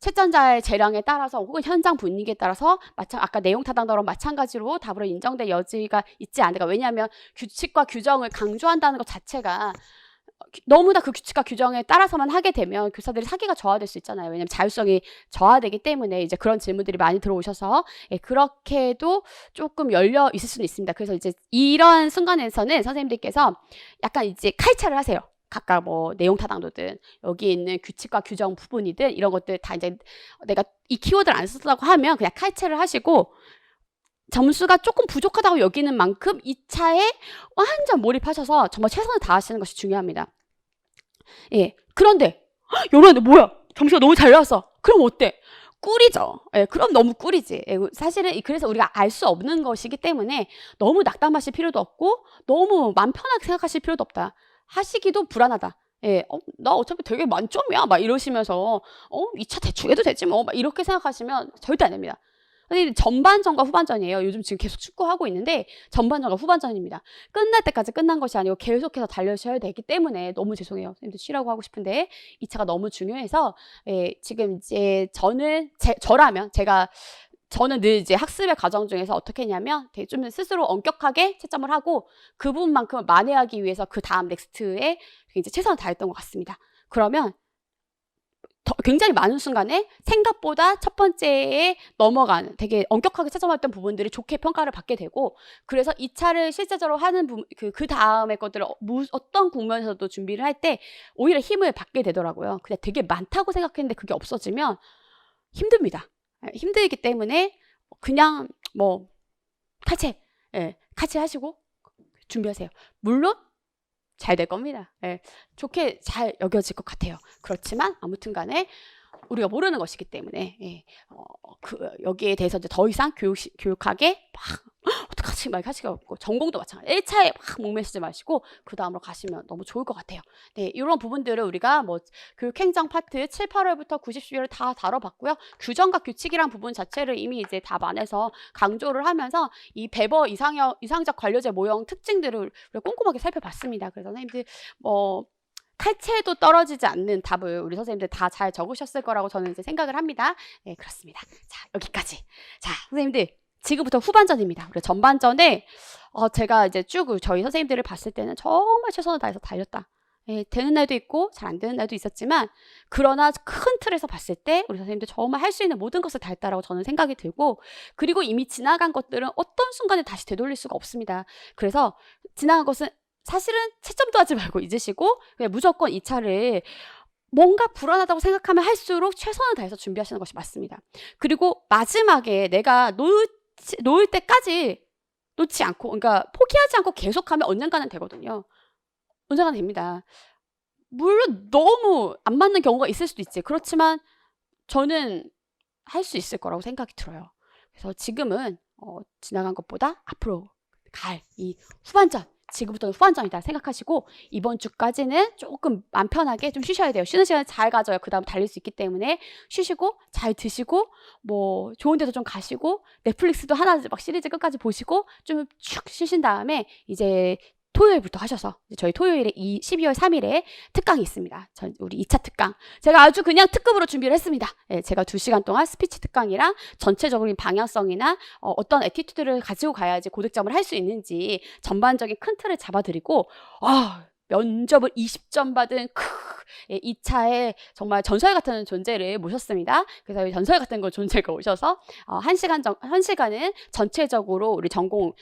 채점자의 재량에 따라서 혹은 현장 분위기에 따라서 아까 내용 타당도랑 마찬가지로 답으로 인정될 여지가 있지 않을까. 왜냐하면 규칙과 규정을 강조한다는 것 자체가 너무나 그 규칙과 규정에 따라서만 하게 되면 교사들이 사기가 저하될 수 있잖아요. 왜냐하면 자율성이 저하되기 때문에 이제 그런 질문들이 많이 들어오셔서 그렇게도 조금 열려 있을 수는 있습니다. 그래서 이제 이런 순간에서는 선생님들께서 약간 이제 칼차를 하세요. 각각 뭐 내용 타당도든 여기 있는 규칙과 규정 부분이든 이런 것들 다 이제 내가 이 키워드를 안 썼다고 하면 그냥 칼체를 하시고 점수가 조금 부족하다고 여기는 만큼 2차에 완전 몰입하셔서 정말 최선을 다하시는 것이 중요합니다. 예. 그런데 요런데 뭐야? 점수가 너무 잘 나왔어. 그럼 어때? 꿀이죠. 예, 그럼 너무 꿀이지. 예, 사실은 그래서 우리가 알 수 없는 것이기 때문에 너무 낙담하실 필요도 없고 너무 맘 편하게 생각하실 필요도 없다. 하시기도 불안하다. 예, 나 어차피 되게 만점이야. 막 이러시면서 2차 대충 해도 되지 뭐. 막 이렇게 생각하시면 절대 안 됩니다. 근데 전반전과 후반전이에요. 요즘 지금 계속 축구하고 있는데 전반전과 후반전입니다. 끝날 때까지 끝난 것이 아니고 계속해서 달려주셔야 되기 때문에 너무 죄송해요. 선생님들 쉬라고 하고 싶은데 2차가 너무 중요해서 지금 이제 저는 늘 이제 학습의 과정 중에서 어떻게 했냐면 되게 좀 스스로 엄격하게 채점을 하고 그 부분만큼은 만회하기 위해서 그 다음 넥스트에 이제 최선을 다했던 것 같습니다. 그러면 굉장히 많은 순간에 생각보다 첫 번째에 넘어가는 되게 엄격하게 채점했던 부분들이 좋게 평가를 받게 되고 그래서 2차를 실제적으로 하는 그 다음의 것들을 어떤 국면에서도 준비를 할 때 오히려 힘을 받게 되더라고요. 근데 되게 많다고 생각했는데 그게 없어지면 힘듭니다. 힘들기 때문에 그냥 뭐 칼퇴하시고 준비하세요. 물론 잘 될 겁니다. 좋게 잘 여겨질 것 같아요. 그렇지만 아무튼 간에 우리가 모르는 것이기 때문에 여기에 대해서 이제 더 이상 교육하게 막 어떡하지 막 하시가 없고 전공도 마찬가지 1차에 막 목매시지 마시고 그 다음으로 가시면 너무 좋을 것 같아요. 네, 이런 부분들을 우리가 뭐 교육행정 파트 7, 8월부터 90, 11월 다 다뤄봤고요. 규정과 규칙이란 부분 자체를 이미 이제 답 안에서 강조를 하면서 이 배버 이상적 관료제 모형 특징들을 우리가 꼼꼼하게 살펴봤습니다. 그래서 선생님들 칼체도 떨어지지 않는 답을 우리 선생님들 다 잘 적으셨을 거라고 저는 이제 생각을 합니다. 네, 그렇습니다. 자, 여기까지. 자, 선생님들 지금부터 후반전입니다. 우리 전반전에 제가 이제 쭉 저희 선생님들을 봤을 때는 정말 최선을 다해서 달렸다. 되는 날도 있고 잘 안 되는 날도 있었지만 그러나 큰 틀에서 봤을 때 우리 선생님들 정말 할 수 있는 모든 것을 다 했다라고 저는 생각이 들고 그리고 이미 지나간 것들은 어떤 순간에 다시 되돌릴 수가 없습니다. 그래서 지나간 것은 사실은 채점도 하지 말고 잊으시고 그냥 무조건 2차를 뭔가 불안하다고 생각하면 할수록 최선을 다해서 준비하시는 것이 맞습니다. 그리고 마지막에 내가 놓을 때까지 놓지 않고 그러니까 포기하지 않고 계속하면 언젠가는 되거든요. 언젠가는 됩니다. 물론 너무 안 맞는 경우가 있을 수도 있지. 그렇지만 저는 할 수 있을 거라고 생각이 들어요. 그래서 지금은 지나간 것보다 앞으로 갈 이 후반전 지금부터는 후반전이다 생각하시고 이번 주까지는 조금 맘 편하게 좀 쉬셔야 돼요. 쉬는 시간 잘 가져야 그 다음 달릴 수 있기 때문에 쉬시고 잘 드시고 뭐 좋은 데도 좀 가시고 넷플릭스도 하나 막 시리즈 끝까지 보시고 좀 축 쉬신 다음에 이제 토요일부터 하셔서 저희 토요일에 12월 3일에 특강이 있습니다. 우리 2차 특강. 제가 아주 그냥 특급으로 준비를 했습니다. 제가 2시간 동안 스피치 특강이랑 전체적인 방향성이나 어떤 애티튜드를 가지고 가야지 고득점을 할 수 있는지 전반적인 큰 틀을 잡아드리고 면접을 20점 받은 2차에 정말 전설 같은 존재를 모셨습니다. 그래서 전설 같은 존재가 오셔서 1시간은 전체적으로 우리 전공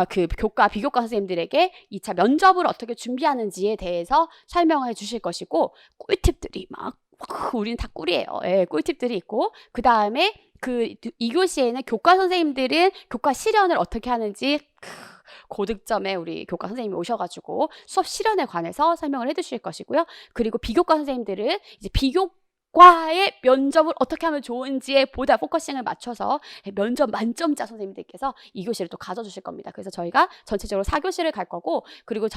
그 교과, 비교과 선생님들에게 2차 면접을 어떻게 준비하는지에 대해서 설명을 해주실 것이고 꿀팁들이 우리는 다 꿀이에요. 꿀팁들이 있고 그 다음에 그 2교시에는 교과 선생님들은 교과 실현을 어떻게 하는지 고득점에 우리 교과 선생님이 오셔가지고 수업 실현에 관해서 설명을 해주실 것이고요. 그리고 비교과 선생님들은 이제 과의 면접을 어떻게 하면 좋은지에 보다 포커싱을 맞춰서 면접 만점자 선생님들께서 2교시를 또 가져주실 겁니다. 그래서 저희가 전체적으로 4교시를 갈 거고 그리고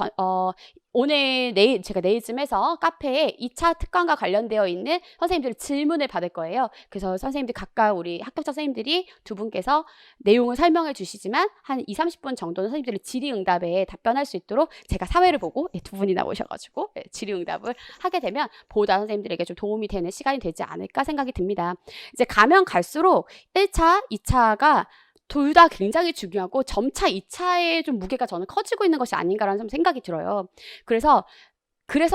내일 제가 내일쯤 카페에 2차 특강과 관련되어 있는 선생님들 질문을 받을 거예요. 그래서 선생님들 각각 우리 합격자 선생님들이 두 분께서 내용을 설명해 주시지만 한 2, 30분 정도는 선생님들이 질의응답에 답변할 수 있도록 제가 사회를 보고 두 분이나 오셔가지고 질의응답을 하게 되면 보다 선생님들에게 좀 도움이 되는 시간이 되지 않을까 생각이 듭니다. 이제 가면 갈수록 1차, 2차가 둘 다 굉장히 중요하고 점차 2차의 좀 무게가 저는 커지고 있는 것이 아닌가라는 좀 생각이 들어요. 그래서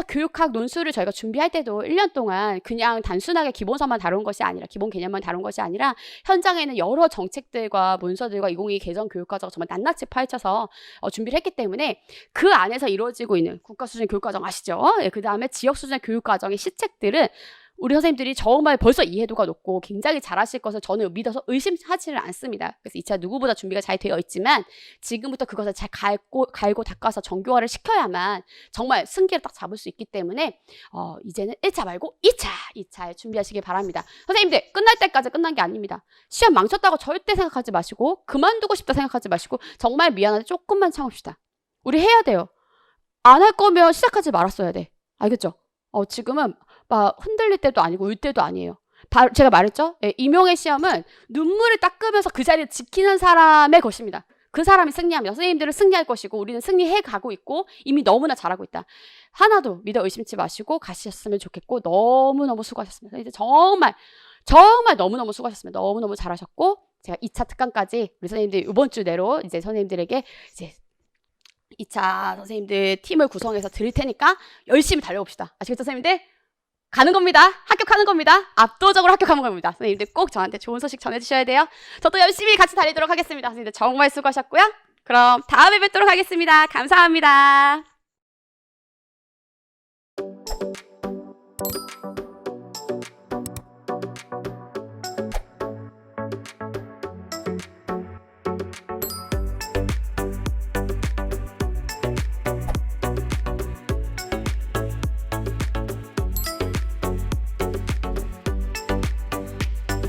교육학 논술을 저희가 준비할 때도 1년 동안 그냥 단순하게 기본서만 다룬 것이 아니라 기본 개념만 다룬 것이 아니라 현장에는 여러 정책들과 문서들과 2022 개정 교육과정 정말 낱낱이 파헤쳐서 준비를 했기 때문에 그 안에서 이루어지고 있는 국가 수준 교육과정 아시죠? 그 다음에 지역 수준의 교육과정의 시책들은 우리 선생님들이 정말 벌써 이해도가 높고 굉장히 잘하실 것을 저는 믿어서 의심하지를 않습니다. 그래서 2차 누구보다 준비가 잘 되어 있지만 지금부터 그것을 잘 갈고 닦아서 정교화를 시켜야만 정말 승기를 딱 잡을 수 있기 때문에 이제는 1차 말고 2차에 준비하시길 바랍니다. 선생님들 끝날 때까지 끝난 게 아닙니다. 시험 망쳤다고 절대 생각하지 마시고 그만두고 싶다 생각하지 마시고 정말 미안한데 조금만 참읍시다. 우리 해야 돼요. 안 할 거면 시작하지 말았어야 돼. 알겠죠? 지금은 막 흔들릴 때도 아니고 울 때도 아니에요. 제가 말했죠? 예, 임용의 시험은 눈물을 닦으면서 그 자리를 지키는 사람의 것입니다. 그 사람이 승리합니다. 선생님들은 승리할 것이고 우리는 승리해 가고 있고 이미 너무나 잘하고 있다. 하나도 믿어 의심치 마시고 가셨으면 좋겠고 너무너무 수고하셨습니다. 이제 정말 너무너무 수고하셨습니다. 너무너무 잘하셨고 제가 2차 특강까지 우리 선생님들 이번 주 내로 이제 선생님들에게 이제 2차 선생님들 팀을 구성해서 드릴 테니까 열심히 달려봅시다. 아시겠죠, 선생님들? 가는 겁니다. 합격하는 겁니다. 압도적으로 합격하는 겁니다. 선생님들 꼭 저한테 좋은 소식 전해주셔야 돼요. 저도 열심히 같이 달리도록 하겠습니다. 선생님들 정말 수고하셨고요. 그럼 다음에 뵙도록 하겠습니다. 감사합니다.